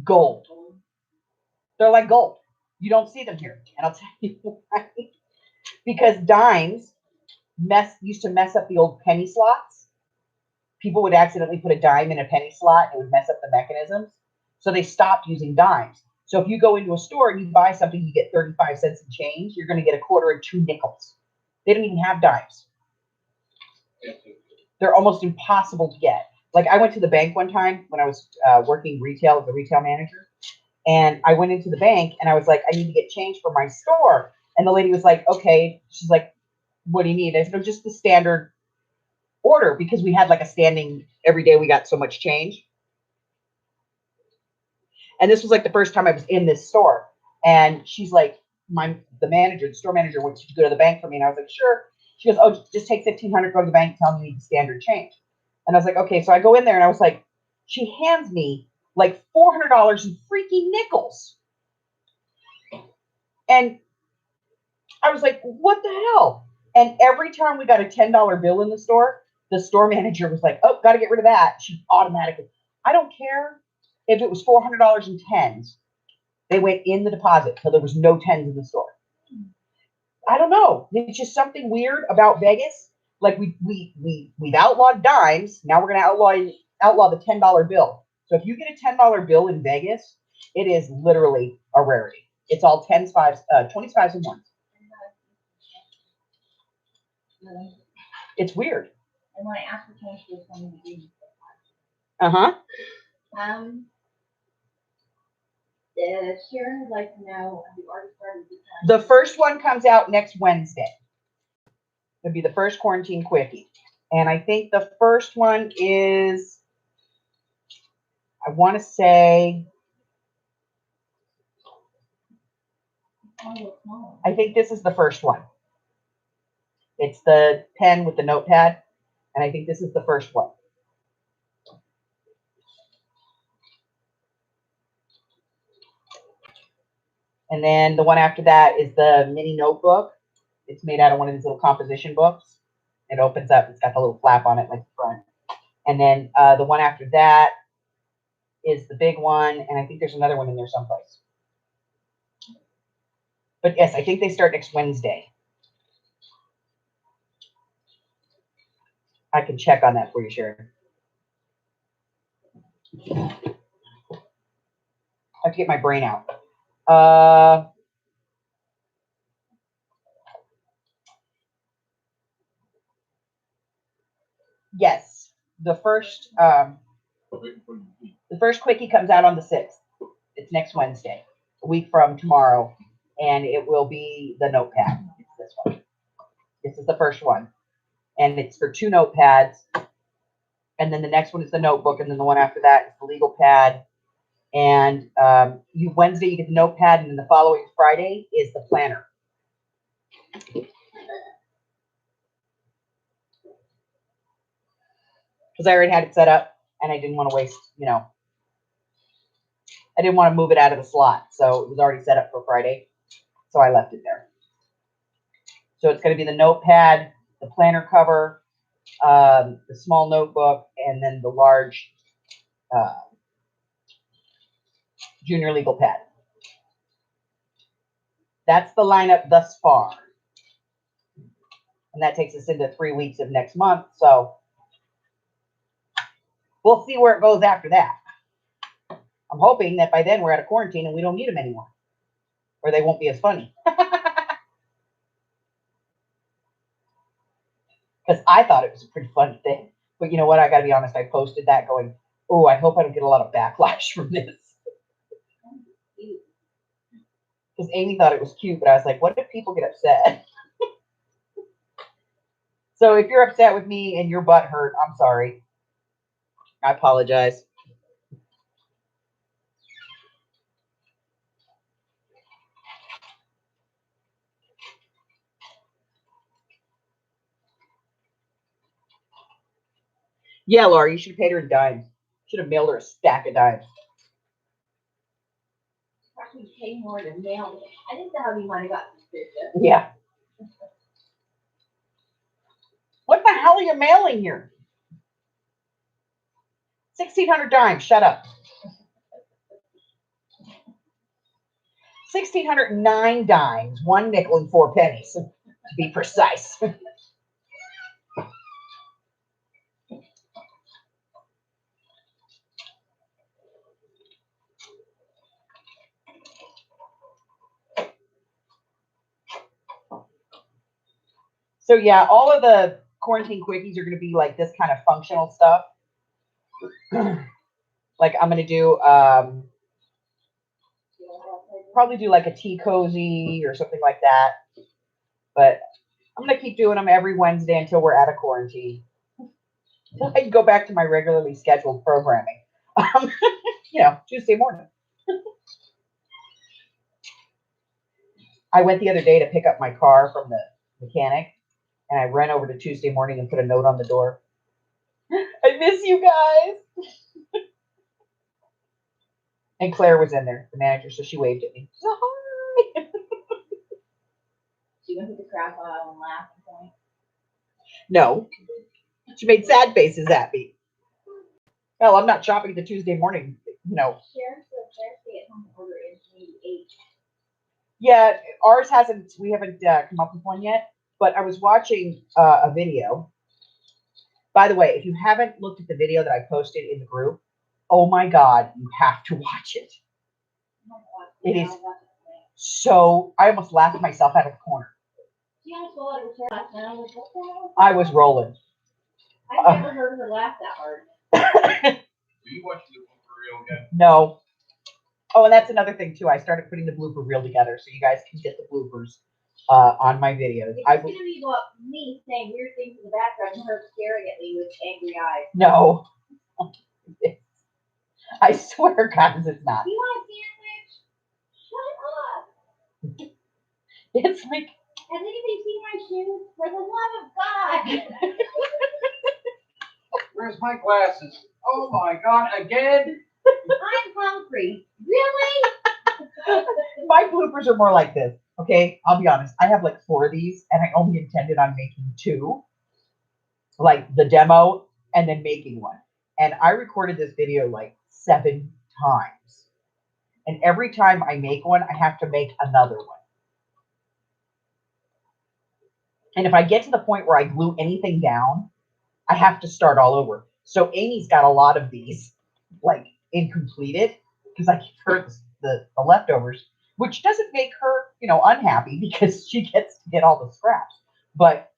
gold. They're like gold. You don't see them here. And I'll tell you why. Because dimes used to mess up the old penny slots. People would accidentally put a dime in a penny slot and it would mess up the mechanisms. So they stopped using dimes. So if you go into a store and you buy something, you get 35 cents in change, you're going to get a quarter and 2 nickels. They don't even have dimes. They're almost impossible to get. Like I went to the bank one time when I was working retail as a retail manager. And I went into the bank and I was like, I need to get change for my store. And the lady was like, okay. She's like, what do you need? I said, no, just the standard order, because we had like a standing every day we got so much change. And this was like the first time I was in this store. And she's like, the store manager went to go to the bank for me. And I was like, sure. She goes, oh, just take $1,500, go to the bank, tell me you need the standard change. And I was like, okay. So I go in there and I was like, she hands me like $400 in freaking nickels. And I was like, what the hell? And every time we got a $10 bill in the store manager was like, oh, got to get rid of that. She automatically, I don't care if it was $400 in tens. They went in the deposit, so there was no tens in the store. I don't know. It's just something weird about Vegas. Like we've outlawed dimes. Now we're going to outlaw the $10 bill. So if you get a $10 bill in Vegas, it is literally a rarity. It's all 10s, 5s, 20s, 5s, and 1s. It's weird. And when I asked for change, she was telling me Uh-huh. Sharon would like to know, have you already started The first one comes out next Wednesday. It'll be the first quarantine quickie. And I think the first one is, I want to say, I think this is the first one. It's the pen with the notepad. And I think this is the first one. And then the one after that is the mini notebook. It's made out of one of these little composition books. It opens up. It's got the little flap on it like the front. And then the one after that is the big one. And I think there's another one in there someplace. But yes, I think they start next Wednesday. I can check on that for you, Sharon. I have to get my brain out. Yes, the first quickie comes out on the 6th. It's next Wednesday, a week from tomorrow, and it will be the notepad. It's this one. This is the first one, and it's for 2 notepads. And then the next one is the notebook, and then the one after that is the legal pad. And Wednesday you get the notepad, and then the following Friday is the planner. Because I already had it set up, and I didn't want to waste, I didn't want to move it out of the slot, so it was already set up for Friday, so I left it there. So it's going to be the notepad, the planner cover, the small notebook, and then the large junior legal pad. That's the lineup thus far. And that takes us into 3 weeks of next month. So we'll see where it goes after that. I'm hoping that by then we're out of quarantine and we don't need them anymore. Or they won't be as funny. Because I thought it was a pretty funny thing. But you know what? I got to be honest. I posted that going, oh, I hope I don't get a lot of backlash from this. Because Amy thought it was cute, but I was like, what if people get upset? So if you're upset with me and your butt hurt, I'm sorry. I apologize. Yeah, Laura, you should have paid her in dimes. Should have mailed her a stack of dimes. Actually, pay more than mail it. I think that how we might have got suspicious. Yeah. What the hell are you mailing here? 1,600 dimes. Shut up. 1,609 dimes. 1 nickel and 4 pennies, to be precise. So yeah, all of the quarantine quickies are going to be like this kind of functional stuff. Like I'm going to do probably do like a tea cozy or something like that. But I'm going to keep doing them every Wednesday until we're out of quarantine. I can go back to my regularly scheduled programming. Tuesday morning. I went the other day to pick up my car from the mechanic, and I ran over to Tuesday morning and put a note on the door. I miss you guys. And Claire was in there, the manager, so she waved at me. So, hi. She went to the crap aisle and laughed and point. No. She made sad faces at me. Well, I'm not shopping the Tuesday morning, Sharon said their stay-at-home order is maybe 8. Yeah, we haven't come up with one yet, but I was watching a video. By the way, if you haven't looked at the video that I posted in the group, oh my God, you have to watch it. It is so, I almost laughed myself out of the corner. I was rolling. I've never heard her laugh that hard. Do you watch the blooper reel again? No. Oh, and that's another thing too. I started putting the blooper reel together so you guys can get the bloopers on my videos. It's going to be me saying weird things in the background and her staring at me with angry eyes. No. I swear, guys, it's not. Do you want a sandwich? Shut up. It's like, has anybody seen my shoes? For the love of God. Where's my glasses? Oh my God, again? I'm hungry. Really? My bloopers are more like this. Okay, I'll be honest. I have like 4 of these, and I only intended on making 2, like the demo and then making one. And I recorded this video like 7 times. And every time I make one, I have to make another one. And if I get to the point where I glue anything down, I have to start all over. So Amy's got a lot of these, like, incompleted, because I give her the leftovers, which doesn't make her, unhappy because she gets to get all the scraps. But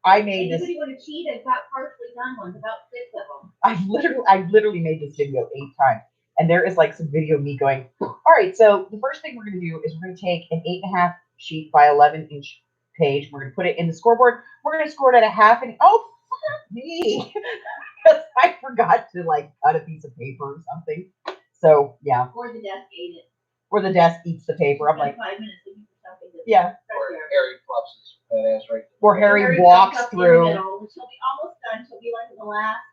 I made this. Anybody want to cheat? I've got partially done ones, about 6 of them. I've literally made this video 8 times. And there is like some video of me going, all right, so the first thing we're going to do is we're going to take an 8.5 sheet by 11 inch page. We're going to put it in the scoreboard. We're going to score it at a half an inch. Oh, fuck me. Because I forgot to like cut a piece of paper or something. So, yeah. Or the desk ate it. Or the desk eats the paper. I'm like, 5 minutes looking for something. Yeah. Or Harry flops his fat ass right there. Or Harry walks comes up through. in the middle. She'll be almost done. She'll be like in the last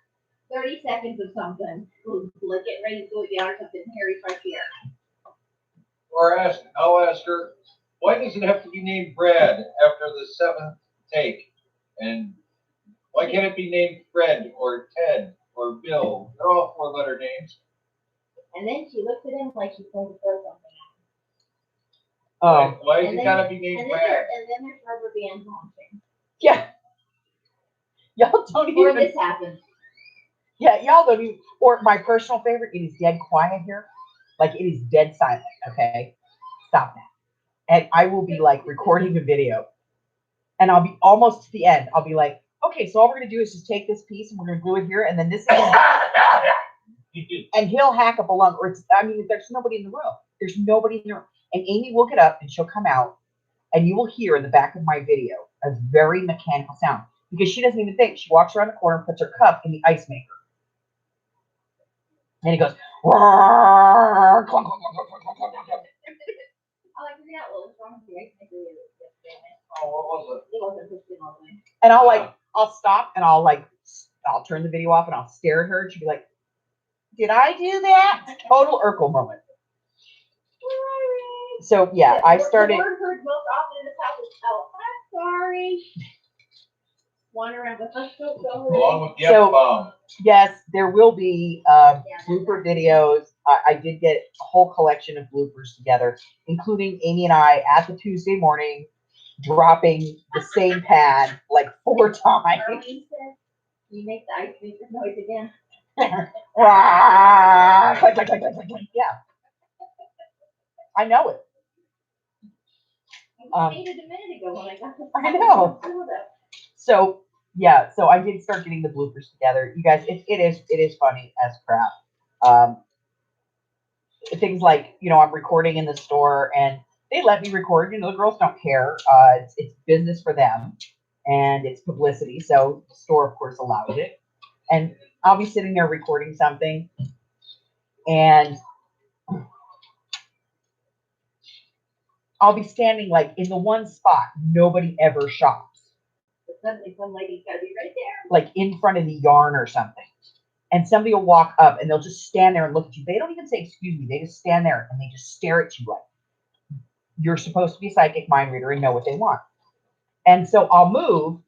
30 seconds of something. Like getting ready to go down or something. Harry's right here. Or I'll ask her, why does it have to be named Brad after the 7th take? And why can't it be named Fred or Ted or Bill? They're all 4-letter names. And then she looks at him like she's going to throw something at him. Oh, Why is And it then- gotta be And named then, Brad? there's rubber band honking. yeah. Y'all don't Or even. this happens. Yeah, y'all don't even. Or my personal favorite, it is dead quiet here. Like it is dead silent. Okay, stop that. And I will be like recording a video, and I'll be almost to the end. I'll be like, okay, so all we're gonna do is just take this piece and we're gonna glue it here, and then this is. And he'll hack up a lung, or it's. I mean, there's nobody in the room. There's nobody in the room, and Amy will get up and she'll come out, and you will hear in the back of my video a very mechanical sound because she doesn't even think. She walks around the corner and puts her cup in the ice maker. And he goes, "Roar, clunk, clunk, clunk, clunk, clunk, clunk, clunk, clunk." Oh, I figured out what was wrong with the ice maker yesterday. Oh, what was It wasn't pushing all the way. And I'll stop and I'll turn the video off and I'll stare at her and she'll be like, did I do that? Total Urkel moment. So yeah, I started. The word heard most often in this house is, oh, I'm sorry. Wander around with us, so it? sorry. Along with the So- F-bomb. Yes, there will be blooper videos. I did get a whole collection of bloopers together, including Amy and I at the Tuesday morning dropping the same pad like 4 times. Arlene said, you make the ice maker noise again. Rah, click, click, click, click, click, click. Yeah, I know it. I made it a minute ago when I got this. I know. So yeah, so I did start getting the bloopers together. You guys, it is funny as crap. Things like, I'm recording in the store and they let me record. The girls don't care. It's business for them and it's publicity. So the store, of course, allows it. And I'll be sitting there recording something and I'll be standing like in the one spot nobody ever shops. But suddenly some lady's got to be right there. Like in front of the yarn or something. And somebody will walk up and they'll just stand there and look at you. They don't even say, excuse me. They just stand there and they just stare at you like you're supposed to be a psychic mind reader and know what they want. And so I'll move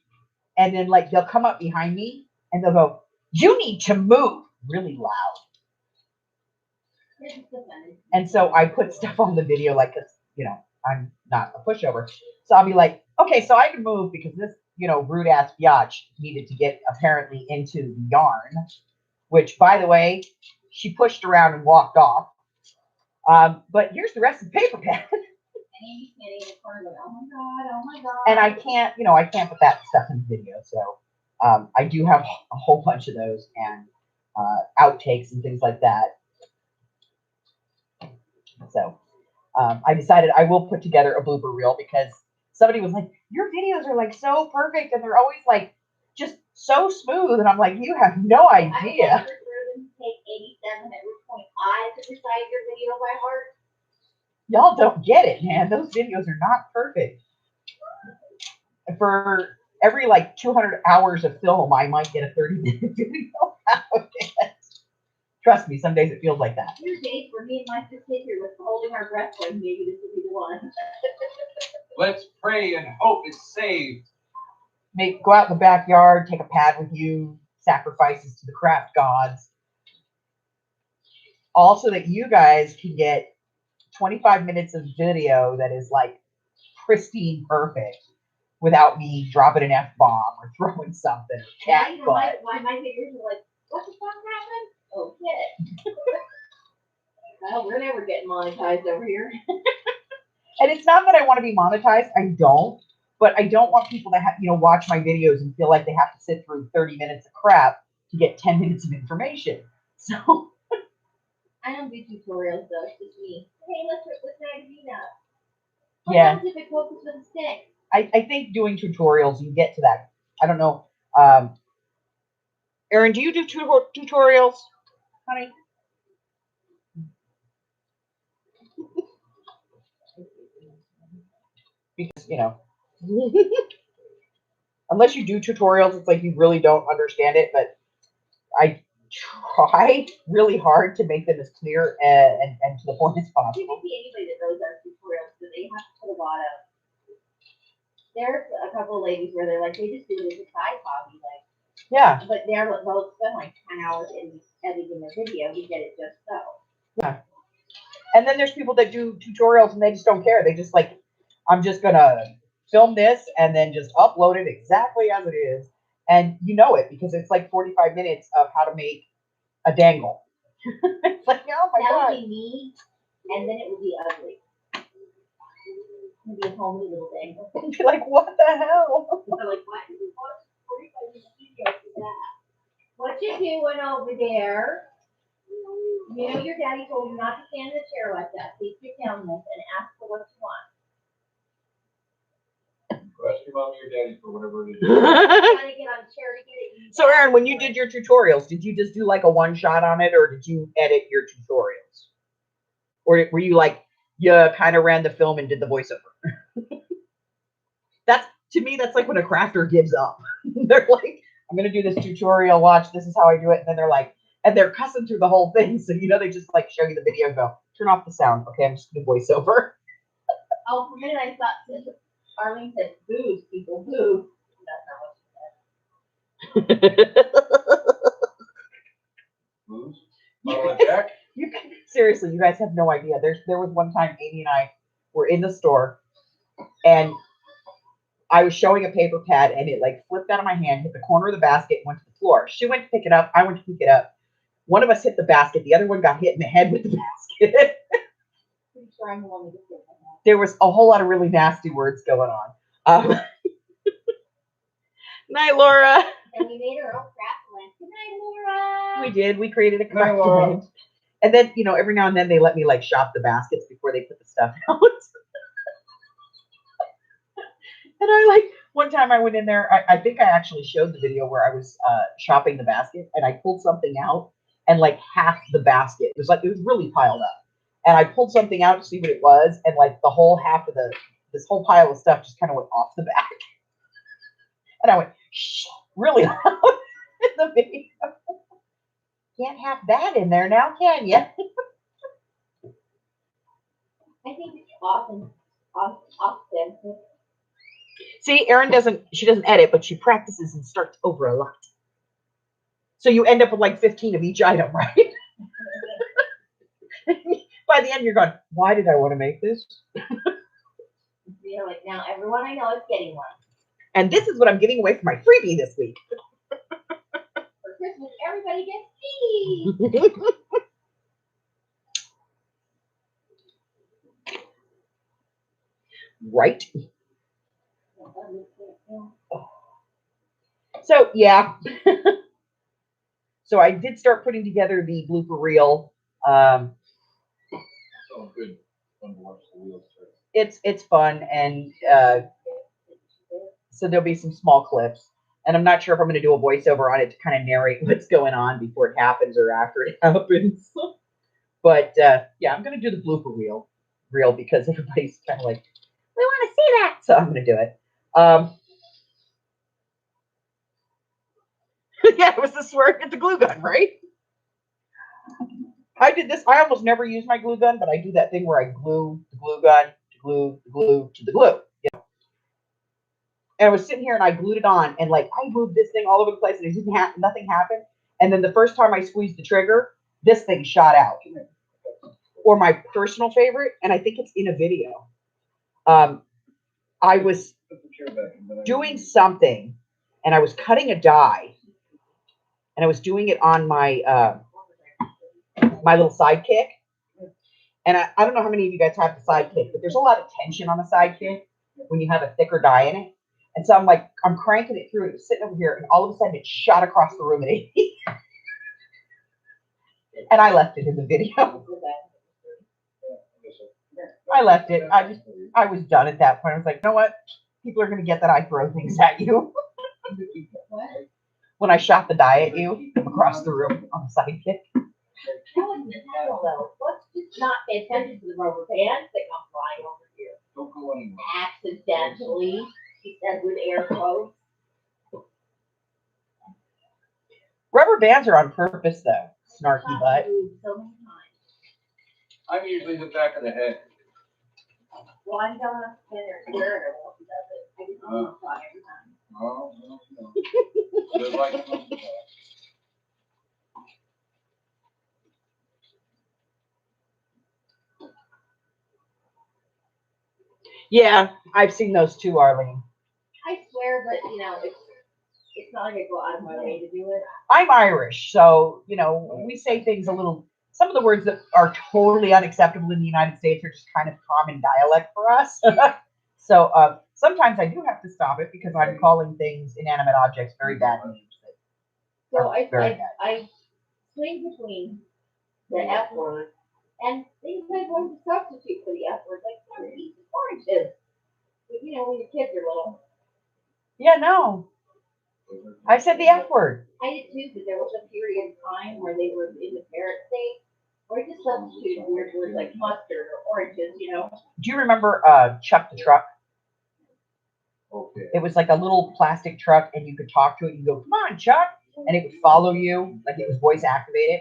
and then like they'll come up behind me and they'll go, you need to move really loud. And so I put stuff on the video like, cause I'm not a pushover. So I'll be like, okay, so I can move because this, rude ass biatch needed to get apparently into the yarn, which by the way, she pushed around and walked off. But here's the rest of the paper pad. Oh my God. And I can't put that stuff in the video. So I do have a whole bunch of those and outtakes and things like that. So I decided I will put together a blooper reel because somebody was like, your videos are like so perfect and they're always like just so smooth. And I'm like, you have no idea. I prefer them to take 87 at which point I could recite your video by heart. Y'all don't get it, man. Those videos are not perfect. For every like 200 hours of film, I might get a 30-minute video out of it. Trust me, some days it feels like that. There are days where me and my sister were holding our breath like maybe this will be the one. Let's pray and hope it's saved. Go out in the backyard, take a pad with you, sacrifices to the craft gods. Also that you guys can get 25 minutes of video that is like pristine perfect without me dropping an F-bomb or throwing something. Cat butt. Why my fingers are like, what the fuck happened? Oh shit. Well, we're never getting monetized over here. And it's not that I want to be monetized. I don't. But I don't want people to watch my videos and feel like they have to sit through 30 minutes of crap to get 10 minutes of information. So I don't do tutorials though. It's just me. Hey, let's magazine up. Yeah. What if it focuses with a stick? I think doing tutorials, you get to that. I don't know. Erin, do you do tutorials, honey? Because, unless you do tutorials, it's like you really don't understand it. But I try really hard to make them as clear and to the point as You possible. can see anybody that knows our tutorials, so they have to put a lot of. There's a couple of ladies where they're like, they just do it as a side hobby, like. Yeah. But they'll spend like 10 hours in editing a video to get it just so. And then there's people that do tutorials and they just don't care. They just like, I'm just gonna film this and then just upload it exactly as it is. And you know it because it's like 45 minutes of how to make a dangle. It's like, oh my That god. would be me, and then it would be ugly. It would be a homely little dangle. You'd be like, what the hell? I'm like, why did you watch 45 minute videos for that? What you doing over there? You know your daddy told you not to stand in the chair like that. Please sit down this and ask for what you want. Ask your mommy or daddy for whatever it is. Trying to get on the chair to get it. So Aaron, when you did your tutorials, did you just do like a one shot on it or did you edit your tutorials? Or were you like, you kind of ran the film and did the voiceover? That's, to me, that's like when a crafter gives up. They're like, I'm going to do this tutorial, watch, this is how I do it. And then they're like, and they're cussing through the whole thing. So, you know, they just like show you the video and go, turn off the sound. Okay, I'm just going to voice over. Oh, for a minute I thought Arlene said, booze, people, booze. That's not what she said. Moves? Bottle of Jack? Seriously, you guys have no idea. There was one time Amy and I were in the store and I was showing a paper pad and it like flipped out of my hand, hit the corner of the basket, and went to the floor. She went to pick it up. I went to pick it up. One of us hit the basket. The other one got hit in the head with the basket. Pretty sure I'm the one that just did that. There was a whole lot of really nasty words going on. Night, Laura. And we made our own craft blend. Good night, Laura. We did. We created a Night, craft Laura. blend. And then, you know, every now and then they let me like shop the baskets before they put the stuff out. And I like, one time I went in there, I think I actually showed the video where I was shopping the basket and I pulled something out and like half the basket, it was really piled up. And I pulled something out to see what it was and like the whole half of this whole pile of stuff just kind of went off the back. And I went, shh, really loud in the video. Can't have that in there now, can you? I think it's often. See, Erin she doesn't edit, but she practices and starts over a lot. So you end up with like 15 of each item, right? By the end, you're going, why did I want to make this? You're like, now everyone I know is getting one. And this is what I'm giving away for my freebie this week. For Christmas, everybody gets these. Right? So, yeah. So I did start putting together the blooper reel. So good. Fun to watch the wheels turn. It's fun, and so there'll be some small clips. And I'm not sure if I'm going to do a voiceover on it to kind of narrate what's going on before it happens or after it happens. But yeah, I'm going to do the blooper reel because everybody's kind of like, we want to see that. So I'm going to do it. Yeah, it was the swear at the glue gun, right? I did this. I almost never use my glue gun, but I do that thing where I glue the glue gun to glue the glue to the glue. You know? And I was sitting here and I glued it on, and like I moved this thing all over the place, and it didn't nothing happened. And then the first time I squeezed the trigger, this thing shot out. Or my personal favorite, and I think it's in a video. I was doing something, and I was cutting a die, and I was doing it on my my little sidekick. And I don't know how many of you guys have the sidekick, but there's a lot of tension on the sidekick when you have a thicker die in it. And so I'm cranking it through. It was sitting over here, and all of a sudden it shot across the room at me. And I left it in the video. I left it. I was done at that point. I was like, you know what? People are gonna get that I throw things at you. When I shot the die at you across the room on the sidekick. That was intentional though. Let's just not pay attention to the rubber bands that come flying over here. Don't go anywhere. Accidentally, he said with air quotes. Rubber bands are on purpose though. Snarky butt. So many times. I'm usually the back of the head. Well, I'm going up to dinner and Jared or he does it. I just almost fly every time. Oh, no. They're like those, Yeah, I've seen those too, Arlene. I swear, but it's not like I go out of my way to do it. I'm Irish, so we say things a little. Some of the words that are totally unacceptable in the United States are just kind of common dialect for us. So sometimes I do have to stop it because I'm calling things inanimate objects very bad names. So Very bad. I swing between the F word and things I'm going to substitute for the F word, like oranges. Oranges. But, when your kids are little. Yeah, no. I said the F word. I did too, but there was a period of time where they were in the parrot state, or I just substituted weird words like mustard or oranges. Do you remember Chuck the Truck? Okay. It was like a little plastic truck, and you could talk to it. You go, "Come on, Chuck," and it would follow you like it was voice activated.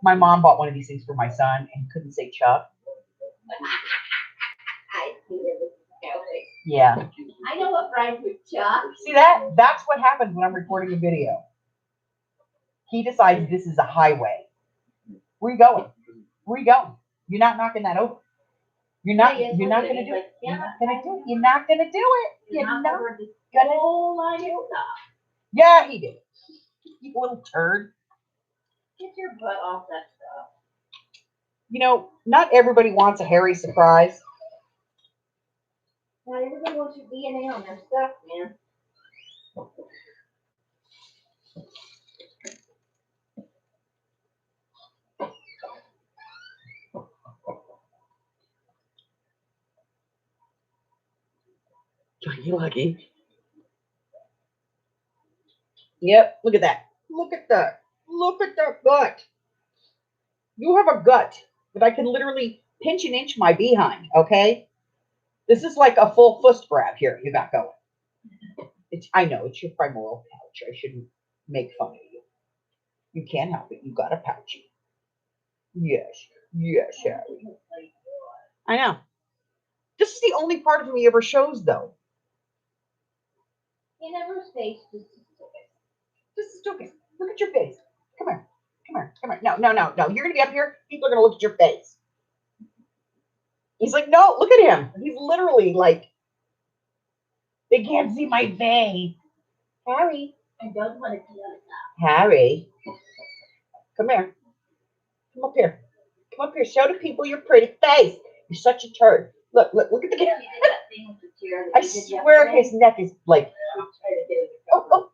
My mom bought one of these things for my son, and he couldn't say Chuck. I see where this is going. Yeah. I know what rhymes with Chuck. See that? That's what happens when I'm recording a video. He decides this is a highway. Where you going? Where you going? You're not knocking that over. You're not gonna do it. You're not gonna do it. You're not gonna do it. You're not gonna. Whole line of stuff. Yeah, he did. You little turd. Get your butt off that stuff. Not everybody wants a hairy surprise. Not everybody wants your DNA on their stuff, man. Are you lucky? Yep, look at that. Look at that. Look at that gut. You have a gut that I can literally pinch and inch my behind, okay? This is like a full fist grab here you got going. I know, it's your femoral pouch. I shouldn't make fun of you. You can't help it. You got a pouchy. Yes, Harry. I know. This is the only part of me he ever shows, though. He never stays Just look at your face. Come here. No. You're going to be up here. People are going to look at your face. He's like, no, look at him. He's literally like, they can't see my face. Harry. I don't want to see on Harry. Come here. Come up here. Come up here. Show the people your pretty face. You're such a turd. Look at the camera. I swear his neck is like. Oh.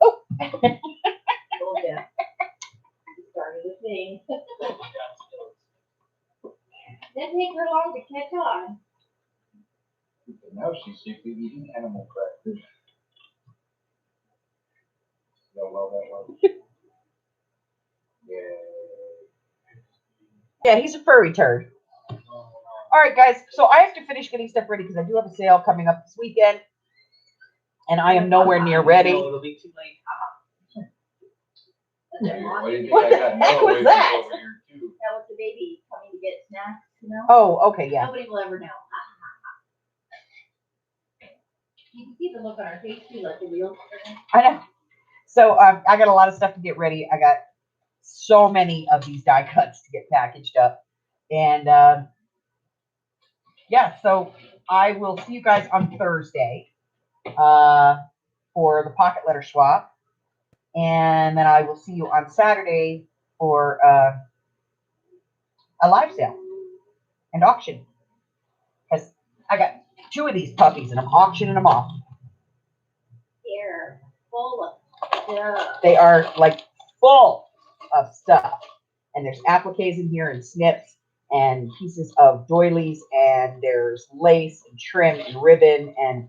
Yeah. Started the thing. Didn't take her long to catch on. Now she's secretly eating animal crackers. Y'all know that one? Yeah, he's a furry turd. All right, guys. So I have to finish getting stuff ready because I do have a sale coming up this weekend, and I am nowhere near ready. It'll be too late. What the heck was that? That was the baby coming to get snacks, Oh, okay, yeah. Nobody will ever know. You can see the look on our face too, like the real. I know. So I got a lot of stuff to get ready. I got so many of these die cuts to get packaged up. And yeah, so I will see you guys on Thursday for the pocket letter swap. And then I will see you on Saturday for a live sale and auction. Because I got 2 of these puppies and I'm auctioning them off. They're full of stuff. They are like full of stuff. And there's appliques in here and snips and pieces of doilies and there's lace and trim and ribbon and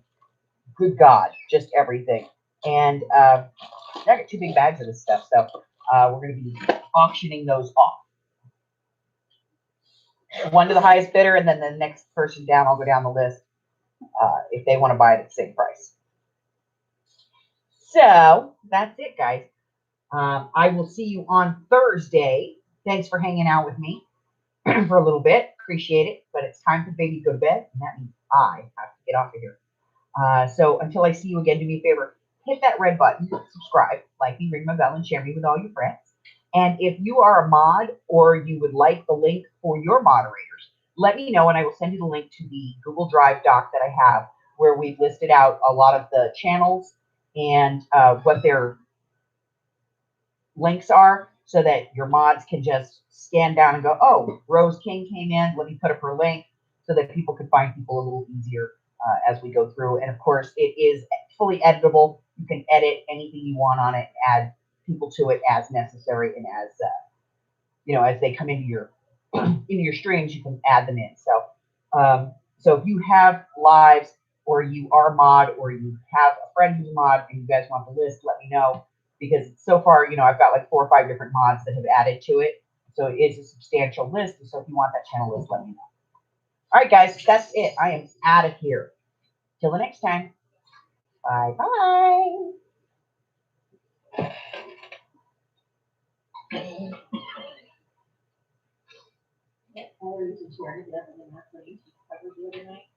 good God, just everything. And I got 2 big bags of this stuff. So we're going to be auctioning those off. One to the highest bidder, and then the next person down, I'll go down the list if they want to buy it at the same price. So that's it, guys. I will see you on Thursday. Thanks for hanging out with me for a little bit. Appreciate it. But it's time for baby to go to bed, and that means I have to get off of here. So until I see you again, do me a favor. Hit that red button, subscribe, like me, ring my bell, and share me with all your friends. And if you are a mod or you would like the link for your moderators, let me know and I will send you the link to the Google Drive doc that I have where we've listed out a lot of the channels and what their links are so that your mods can just scan down and go, oh, Rose King came in. Let me put up her link so that people can find people a little easier as we go through. And of course, it is fully editable. You can edit anything you want on it, add people to it as necessary, and as as they come into your streams, you can add them in. So if you have lives or you are a mod or you have a friend who's a mod and you guys want the list, let me know, because so far, I've got like 4 or 5 different mods that have added to it. So it is a substantial list. So if you want that channel list, let me know. All right, guys, that's it. I am out of here. Till the next time. Bye bye. Yep, I was just sharing it up and then that's what you covered the other night.